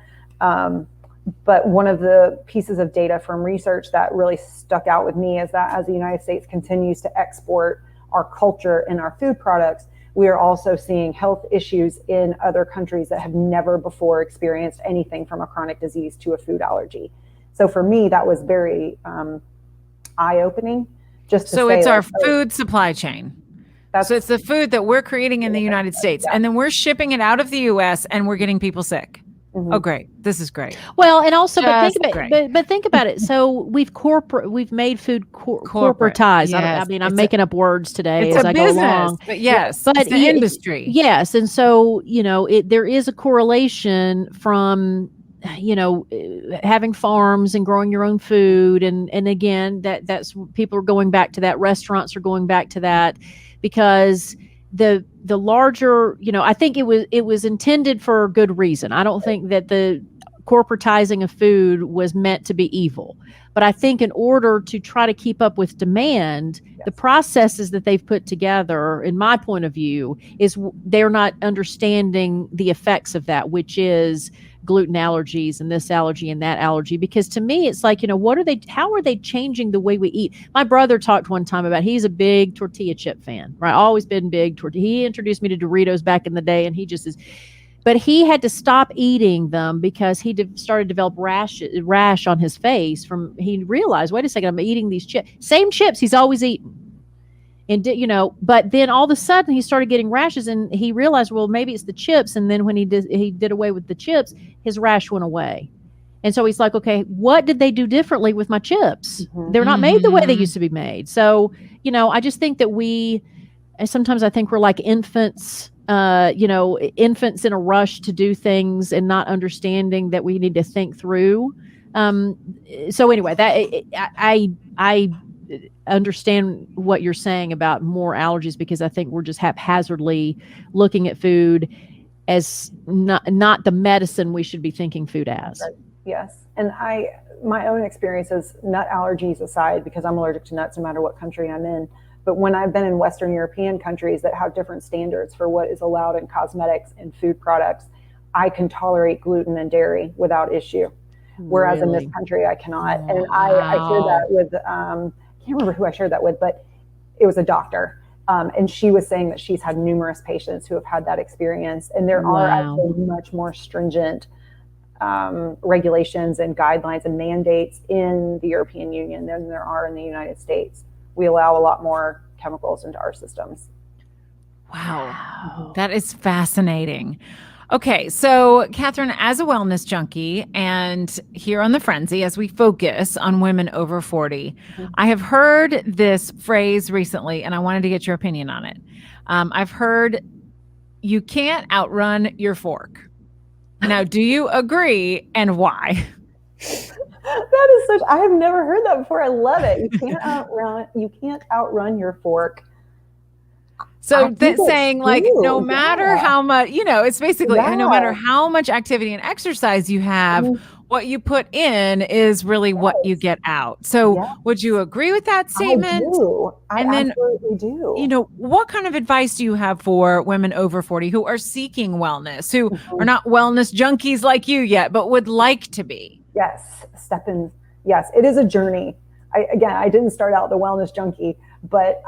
But one of the pieces of data from research that really stuck out with me is that as the United States continues to export our culture and our food products, we are also seeing health issues in other countries that have never before experienced anything from a chronic disease to a food allergy. So for me, that was very eye-opening. So it's our food supply chain. So it's the food that we're creating in the United States, and then we're shipping it out of the U.S. and we're getting people sick. Mm-hmm. Oh, great! This is great. Well, and also, but think about it. So we've made food corporatized. Yes. I'm making up words today as I business, go along. But yes, but it's the industry. Yes, and so there is a correlation from having farms and growing your own food, and again that's people are going back to that. Restaurants are going back to that because the larger, I think it was intended for a good reason. I don't think that the corporatizing of food was meant to be evil. But I think in order to try to keep up with demand, the processes that they've put together, in my point of view, is they're not understanding the effects of that, which is gluten allergies and this allergy and that allergy. Because to me, it's like, how are they changing the way we eat? My brother talked one time about, he's a big tortilla chip fan, right? Always been big tortilla. He introduced me to Doritos back in the day, and he just is. But he had to stop eating them because he started to develop rash on his face he realized, wait a second, I'm eating these same chips he's always eaten. And, but then all of a sudden he started getting rashes, and he realized, well, maybe it's the chips. And then when he did away with the chips, his rash went away. And so he's like, okay, what did they do differently with my chips? Mm-hmm. They're not made the way they used to be made. So, I just think that sometimes I think we're like infants, infants in a rush to do things and not understanding that we need to think through. So anyway, I understand what you're saying about more allergies, because I think we're just haphazardly looking at food as not the medicine we should be thinking food as. Right. Yes. And my own experiences, nut allergies aside, because I'm allergic to nuts no matter what country I'm in. But when I've been in Western European countries that have different standards for what is allowed in cosmetics and food products, I can tolerate gluten and dairy without issue. Whereas in this country, I cannot. Wow. And I shared that with, I can't remember who I shared that with, but it was a doctor. And she was saying that she's had numerous patients who have had that experience. And there are actually much more stringent regulations and guidelines and mandates in the European Union than there are in the United States. We allow a lot more chemicals into our systems. Wow. That is fascinating. Okay, so Katherine, as a wellness junkie and here on the Friendzy, as we focus on women over 40, I have heard this phrase recently, and I wanted to get your opinion on it. I've heard, you can't outrun your fork. Now, do you agree, and why? That is I have never heard that before. I love it. You can't outrun your fork. So that's saying, like, no matter how much, it's basically no matter how much activity and exercise you have, what you put in is really what you get out. So would you agree with that statement? I do. I absolutely do. What kind of advice do you have for women over 40 who are seeking wellness, who are not wellness junkies like you yet, but would like to be? Yes. Yes, it is a journey. I didn't start out the wellness junkie, but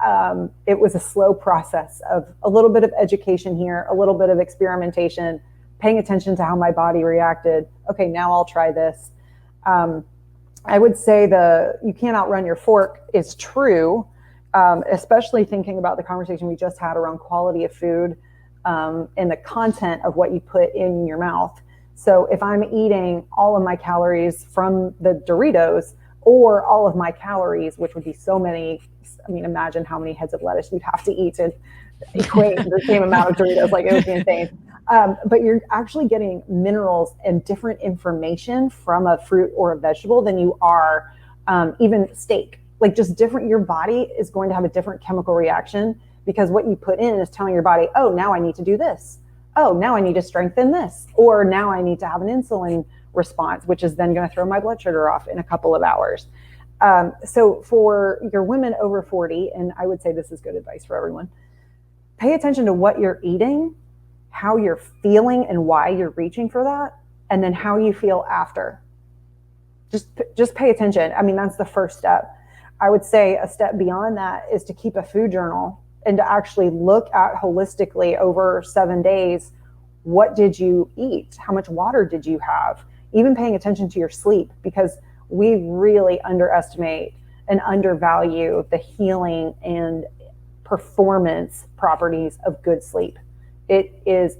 it was a slow process of a little bit of education here, a little bit of experimentation, paying attention to how my body reacted. Okay, now I'll try this. I would say you can't outrun your fork is true, especially thinking about the conversation we just had around quality of food and the content of what you put in your mouth. So if I'm eating all of my calories from the Doritos, or all of my calories, which would be so many, imagine how many heads of lettuce you'd have to eat to equate the same amount of Doritos, like it would be insane. But you're actually getting minerals and different information from a fruit or a vegetable than you are even steak. Like just different, your body is going to have a different chemical reaction because what you put in is telling your body, oh, now I need to do this. Oh, now I need to strengthen this. Or now I need to have an insulin response, which is then going to throw my blood sugar off in a couple of hours. So for your women over 40, and I would say this is good advice for everyone, pay attention to what you're eating, how you're feeling and why you're reaching for that, and then how you feel after. Just pay attention. That's the first step. I would say a step beyond that is to keep a food journal and to actually look at holistically over 7 days, what did you eat? How much water did you have? Even paying attention to your sleep, because we really underestimate and undervalue the healing and performance properties of good sleep. It is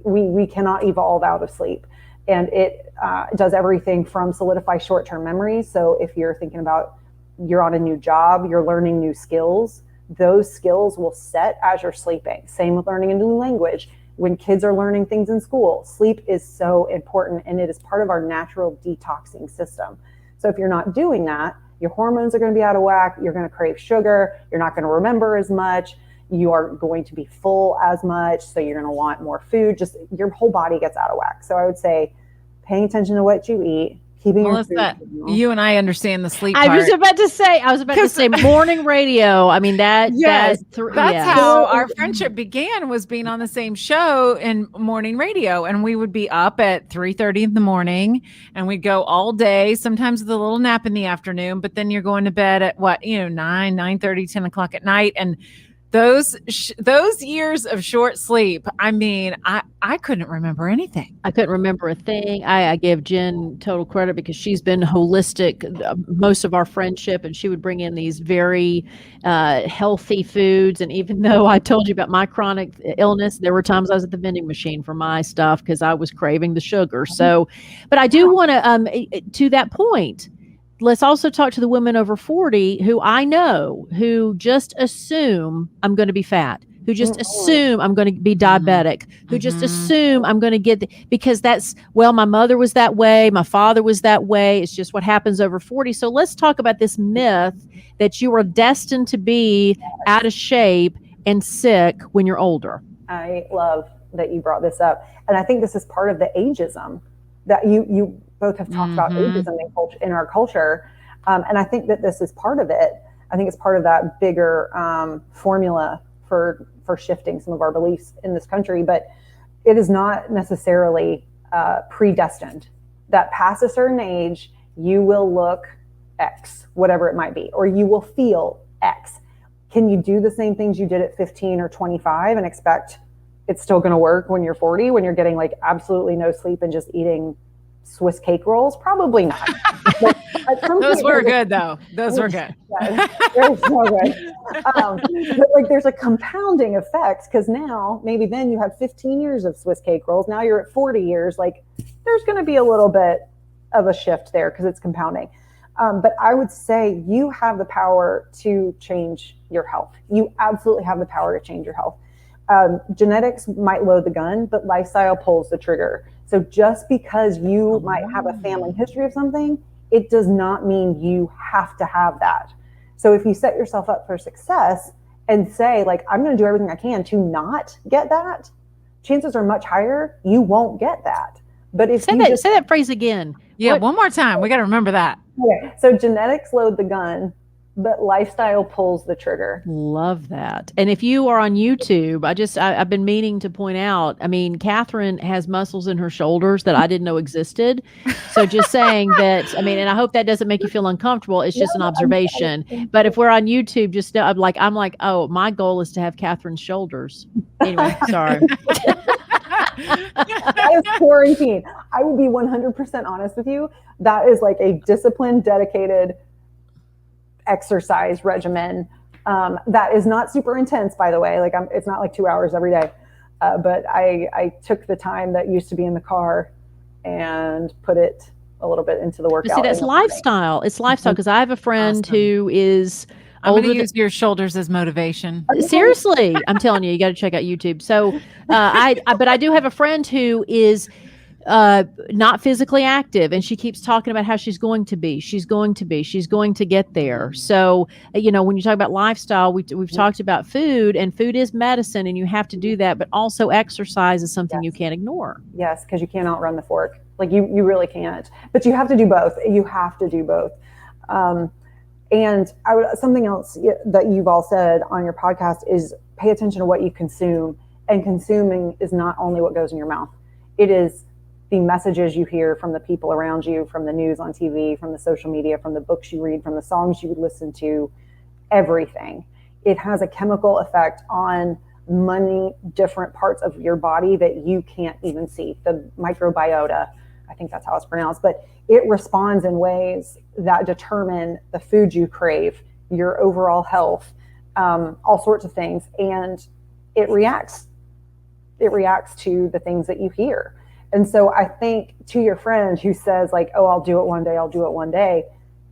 we cannot evolve out of sleep, and it does everything from solidify short-term memories. So if you're thinking about you're on a new job, you're learning new skills, those skills will set as you're sleeping. Same with learning a new language. When kids are learning things in school, sleep is so important, and it is part of our natural detoxing system. So if you're not doing that, your hormones are going to be out of whack. You're going to crave sugar. You're not going to remember as much. You are going to be full as much. So you're going to want more food. Just your whole body gets out of whack. So I would say paying attention to what you eat, keeping Melissa, you and I understand the sleep I part. was about to say morning radio. I mean Yes, that's yes. how our friendship began, was being on the same show in morning radio. And we would be up at 3:30 in the morning and we'd go all day, sometimes with a little nap in the afternoon, but then you're going to bed at 9:30, 10 o'clock at night. And those years of short sleep, I mean, I couldn't remember anything. I couldn't remember a thing. I give Jenn total credit because she's been holistic most of our friendship, and she would bring in these very healthy foods. And even though I told you about my chronic illness, there were times I was at the vending machine for my stuff because I was craving the sugar. So, but I do want to that point, let's also talk to the women over 40 who I know who just assume I'm going to be fat, who just assume I'm going to be diabetic, who just assume I'm going to get because my mother was that way, my father was that way. It's just what happens over 40. So let's talk about this myth that you are destined to be out of shape and sick when you're older. I love that you brought this up. And I think this is part of the ageism that you both have talked about ageism in our culture. And I think that this is part of it. I think it's part of that bigger formula for shifting some of our beliefs in this country, but it is not necessarily predestined that past a certain age, you will look X, whatever it might be, or you will feel X. Can you do the same things you did at 15 or 25 and expect it's still going to work when you're 40, when you're getting like absolutely no sleep and just eating Swiss cake rolls? Probably not. Those were good though. Those were good. They're so good. But like there's a compounding effect, because now maybe then you had 15 years of Swiss cake rolls. Now you're at 40 years. Like there's going to be a little bit of a shift there because it's compounding. But I would say you have the power to change your health. You absolutely have the power to change your health. Genetics might load the gun, but lifestyle pulls the trigger. So just because you might have a family history of something, it does not mean you have to have that. So if you set yourself up for success and say, like, I'm going to do everything I can to not get that, chances are much higher you won't get that. But if say that phrase again. Yeah, one more time. We got to remember that. Okay. So genetics load the gun, but lifestyle pulls the trigger. Love that. And if you are on YouTube, I've been meaning to point out, I mean, Katherine has muscles in her shoulders that I didn't know existed. So just saying that, I mean, and I hope that doesn't make you feel uncomfortable. It's just an observation. But if we're on YouTube, just I'm like, oh, my goal is to have Katherine's shoulders. Anyway, sorry. That is quarantine. I will be 100% honest with you. That is like a disciplined, dedicated exercise regimen that is not super intense, by the way. Like it's not like 2 hours every day, but I took the time that used to be in the car and put it a little bit into the workout. But see, that's lifestyle. It's lifestyle, because I have a friend who is I'm going to use your shoulders as motivation. Seriously, I'm telling you, you got to check out YouTube. So but I do have a friend who is not physically active, and she keeps talking about how she's going to get there. So, when you talk about lifestyle, we've talked about food, and food is medicine, and you have to do that, but also exercise is something you can't ignore. Yes, because you can't outrun the fork. Like you really can't, but you have to do both. And something else that you've all said on your podcast is pay attention to what you consume, and consuming is not only what goes in your mouth. It is the messages you hear from the people around you, from the news on TV, from the social media, from the books you read, from the songs you listen to, everything. It has a chemical effect on many different parts of your body that you can't even see. The microbiota, I think that's how it's pronounced, but it responds in ways that determine the food you crave, your overall health, all sorts of things. And it reacts to the things that you hear. And so I think, to your friend who says like, oh, I'll do it one day,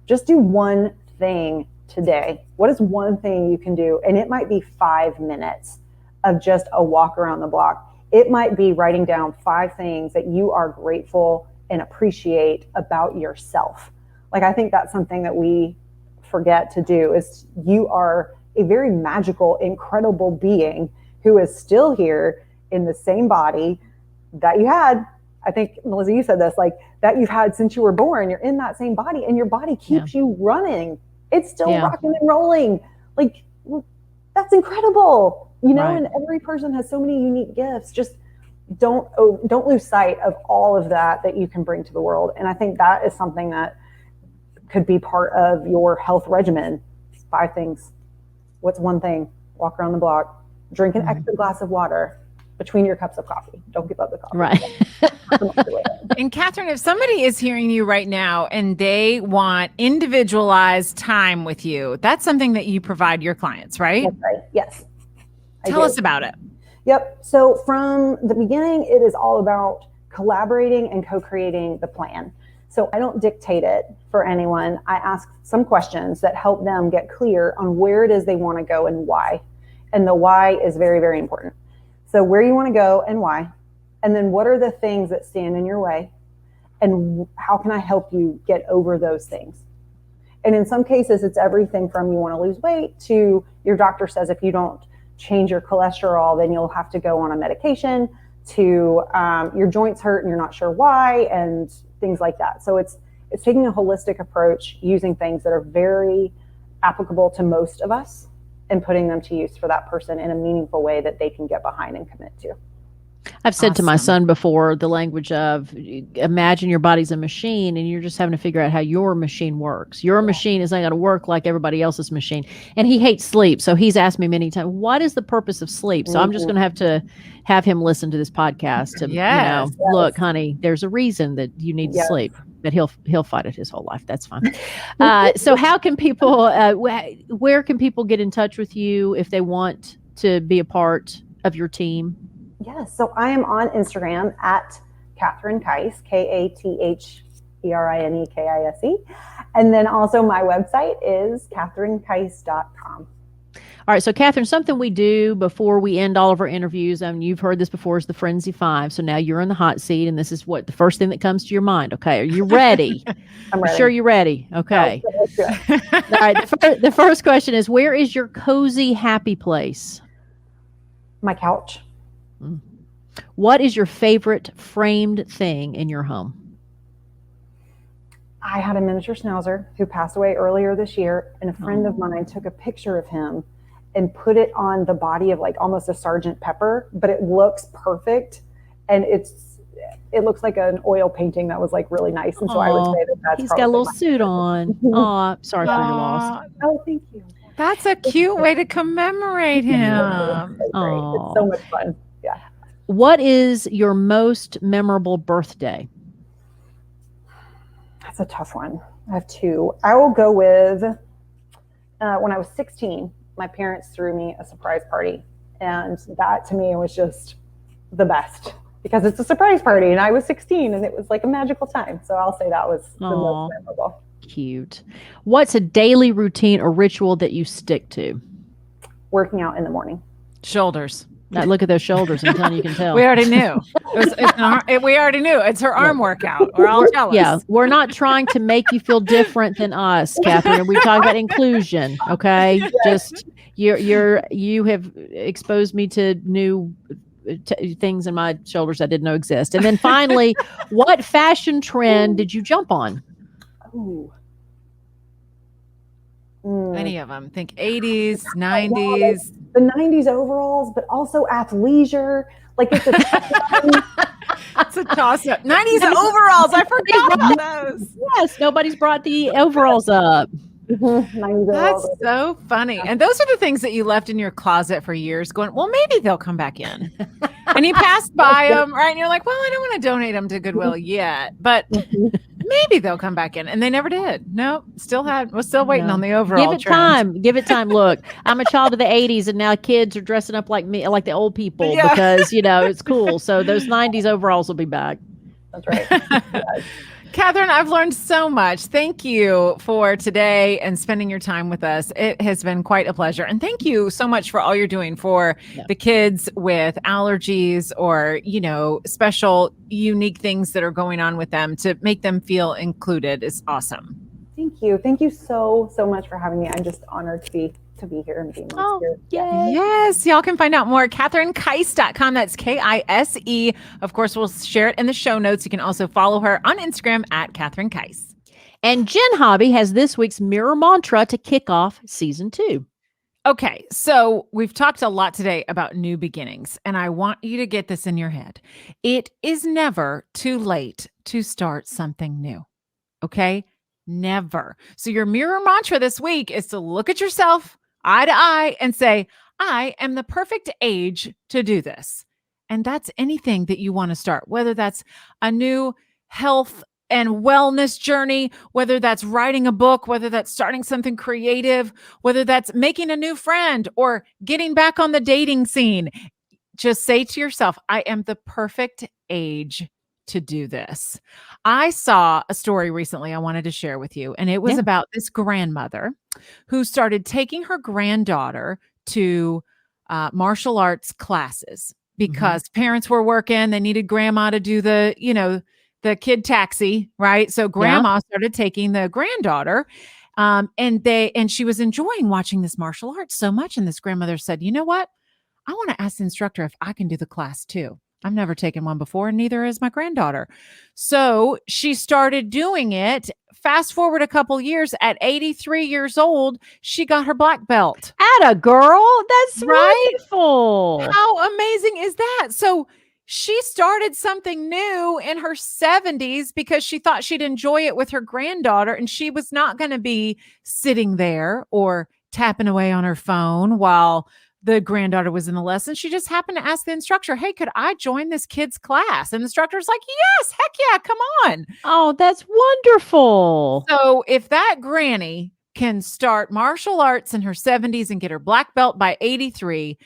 just do one thing today. What is one thing you can do? And it might be 5 minutes of just a walk around the block. It might be writing down 5 things that you are grateful and appreciate about yourself. Like, I think that's something that we forget to do, is you are a very magical, incredible being who is still here in the same body that you had I think, Melissa, you said this, like that you've had since you were born. You're in that same body, and your body keeps you running. It's still rocking and rolling. Like, that's incredible, you know. And every person has so many unique gifts. Just don't lose sight of all of that you can bring to the world. And I think that is something that could be part of your health regimen. 5 things. What's one thing? Walk around the block, drink an extra glass of water between your cups of coffee. Don't give up the coffee. Right. And Katherine, if somebody is hearing you right now and they want individualized time with you, that's something that you provide your clients, right? That's right. Yes. Tell us about it. Yep. So from the beginning, it is all about collaborating and co-creating the plan. So I don't dictate it for anyone. I ask some questions that help them get clear on where it is they want to go and why. And the why is very, very important. So where you want to go and why, and then what are the things that stand in your way, and how can I help you get over those things? And in some cases, it's everything from you want to lose weight to your doctor says if you don't change your cholesterol, then you'll have to go on a medication, to your joints hurt and you're not sure why, and things like that. So it's taking a holistic approach, using things that are very applicable to most of us, and putting them to use for that person in a meaningful way that they can get behind and commit to. I've said to my son before the language of imagine your body's a machine and you're just having to figure out how your machine works. Your machine is not going to work like everybody else's machine. And he hates sleep. So he's asked me many times, what is the purpose of sleep? So I'm just going to have him listen to this podcast to, look, honey, there's a reason that you need to sleep. But he'll fight it his whole life. That's fine. So how can people, where can people get in touch with you if they want to be a part of your team? Yes. So I am on Instagram at Katherine Kise, KATHERINEKISE. And then also my website is katherinekise.com. All right. So Katherine, something we do before we end all of our interviews, you've heard this before, is the Friendzy 5. So now you're in the hot seat and this is what the first thing that comes to your mind. Okay. Are you ready? I'm ready. Sure you're ready. Okay. Let's do it. All right. The first question is, where is your cozy, happy place? My couch. What is your favorite framed thing in your home? I had a miniature schnauzer who passed away earlier this year, and a friend of mine took a picture of him and put it on the body of like almost a Sergeant Pepper, but it looks perfect. And it looks like an oil painting that was like really nice. And so I would say that's he's got a little suit on. Oh, sorry for your loss. Oh, thank you. That's a cute way to commemorate him. It's so much fun. Yeah. What is your most memorable birthday? That's a tough one. I have 2. I will go with when I was 16, my parents threw me a surprise party. And that to me was just the best because it's a surprise party and I was 16 and it was like a magical time. So I'll say that was the most memorable. Cute. What's a daily routine or ritual that you stick to? Working out in the morning. Shoulders. Now, look at those shoulders. I'm telling you, can tell. We already knew. We already knew. It's her arm workout. We're all jealous. Yeah, we're not trying to make you feel different than us, Katherine. We talk about inclusion. Okay, just you have exposed me to new things in my shoulders I didn't know exist. And then finally, what fashion trend did you jump on? Ooh. Any of them. Think 80s, 90s. The 90s overalls, but also athleisure. Like it's a It's a toss-up. 90s overalls. I forgot about those. Yes, nobody's brought the overalls up. 90s That's overalls. so funny. And those are the things that you left in your closet for years going, well, maybe they'll come back in. And you passed by them, right? And you're like, well, I don't want to donate them to Goodwill yet, but maybe they'll come back in. And they never did. Nope. Was still waiting on the overall Give it time. Look, I'm a child of the 80s and now kids are dressing up like me, like the old people because, it's cool. So those 90s overalls will be back. That's right. Katherine, I've learned so much. Thank you for today and spending your time with us. It has been quite a pleasure. And thank you so much for all you're doing for the kids with allergies or, special, unique things that are going on with them to make them feel included is awesome. Thank you. Thank you so much for having me. I'm just honored to to be here and be amongst Oh, your yay. Yes, y'all can find out more at KatherineKise.com. That's Kise. Of course, we'll share it in the show notes. You can also follow her on Instagram at Katherine Kise. And Jenn Hobby has this week's mirror mantra to kick off season 2. Okay, so we've talked a lot today about new beginnings, and I want you to get this in your head. It is never too late to start something new. Okay? Never. So your mirror mantra this week is to look at yourself eye to eye and say, I am the perfect age to do this. And that's anything that you want to start, whether that's a new health and wellness journey, whether that's writing a book, whether that's starting something creative, whether that's making a new friend or getting back on the dating scene. Just say to yourself, I am the perfect age to do this. I saw a story recently I wanted to share with you, and it was about this grandmother who started taking her granddaughter to martial arts classes because parents were working. They needed grandma to do the kid taxi, right? So grandma started taking the granddaughter, and she was enjoying watching this martial arts so much. And this grandmother said, you know what? I want to ask the instructor if I can do the class too. I've never taken one before, and neither has my granddaughter. So she started doing it. Fast forward a couple years, at 83 years old, she got her black belt. Atta girl, that's Right? wonderful. How amazing is that? So she started something new in her 70s because she thought she'd enjoy it with her granddaughter, and she was not going to be sitting there or tapping away on her phone while the granddaughter was in the lesson. She just happened to ask the instructor, hey, could I join this kid's class? And the instructor's like, yes, heck yeah, come on. Oh, that's wonderful. So if that granny can start martial arts in her 70s and get her black belt by 83,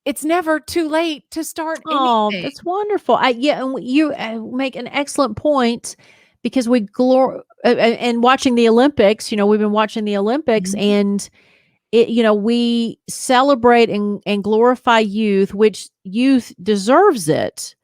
it's never too late to start anything. Oh, that's wonderful. And you make an excellent point, because we and watching the Olympics, we've been watching the Olympics, and we celebrate and glorify youth, which youth deserves it,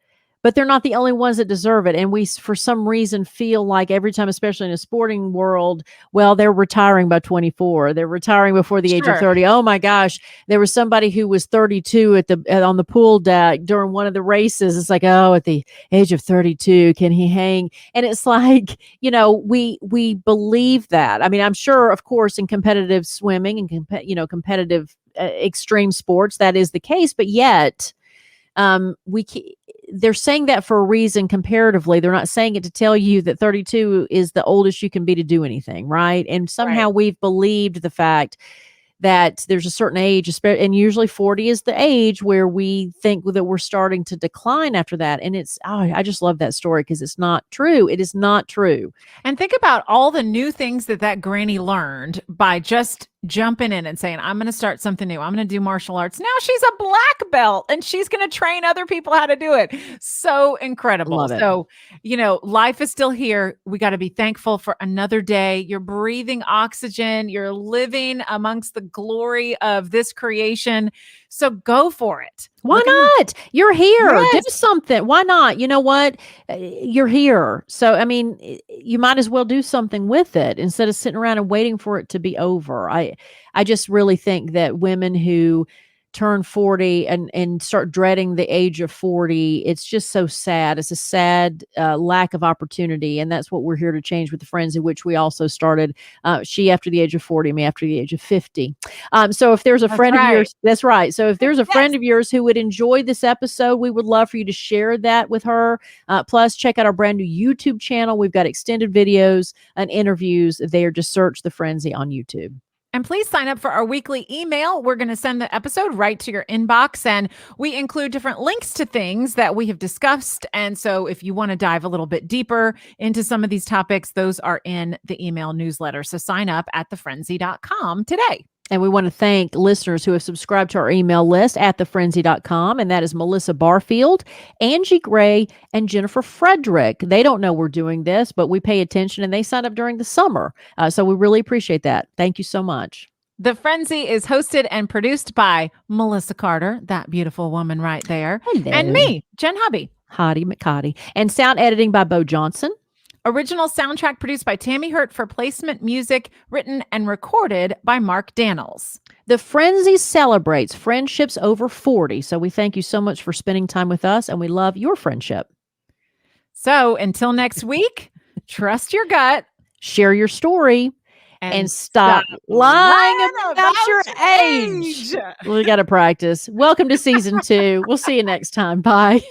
but they're not the only ones that deserve it. And we, for some reason, feel like every time, especially in a sporting world, well, they're retiring by 24. They're retiring before the age of 30. Oh my gosh. There was somebody who was 32 on the pool deck during one of the races. It's like, oh, at the age of 32, can he hang? And it's like, we believe that. I mean, I'm sure, of course, in competitive swimming and competitive extreme sports, that is the case, but yet they're saying that for a reason. Comparatively, they're not saying it to tell you that 32 is the oldest you can be to do anything, right? And somehow we've believed the fact that there's a certain age, and usually 40 is the age where we think that we're starting to decline after that. And I just love that story, because it's not true. It is not true. And think about all the new things that granny learned by just jumping in and saying, I'm going to start something new. I'm going to do martial arts. Now she's a black belt, and she's going to train other people how to do it. So incredible. Love it. So, life is still here. We got to be thankful for another day. You're breathing oxygen. You're living amongst the glory of this creation. So go for it. Why not? You're here. Do something. Why not? You know what? You're here. So, I mean, you might as well do something with it instead of sitting around and waiting for it to be over. I just really think that women who turn 40 and start dreading the age of 40, it's just so sad. It's a sad lack of opportunity. And that's what we're here to change with the Friendzy, which we also started, she after the age of 40, me after the age of 50. So if there's a friend of yours, that's right. So if there's a friend of yours who would enjoy this episode, we would love for you to share that with her. Plus, check out our brand new YouTube channel. We've got extended videos and interviews there. Just search The Friendzy on YouTube. And please sign up for our weekly email. We're going to send the episode right to your inbox, and we include different links to things that we have discussed. And so if you want to dive a little bit deeper into some of these topics, those are in the email newsletter. So sign up at thefriendzy.com today. And we want to thank listeners who have subscribed to our email list at thefriendzy.com. And that is Melissa Barfield, Angie Gray, and Jennifer Frederick. They don't know we're doing this, but we pay attention, and they signed up during the summer. So we really appreciate that. Thank you so much. The Friendzy is hosted and produced by Melissa Carter, that beautiful woman right there. Hello. And me, Jenn Hobby. Hottie McHottie. And sound editing by Bo Johnson. Original soundtrack produced by Tammy Hurt for Placement Music, written and recorded by Mark Daniels. The Friendzy celebrates friendships over 40. So we thank you so much for spending time with us, and we love your friendship. So until next week, trust your gut, share your story, and stop lying about your age. We got to practice. Welcome to season 2. We'll see you next time. Bye.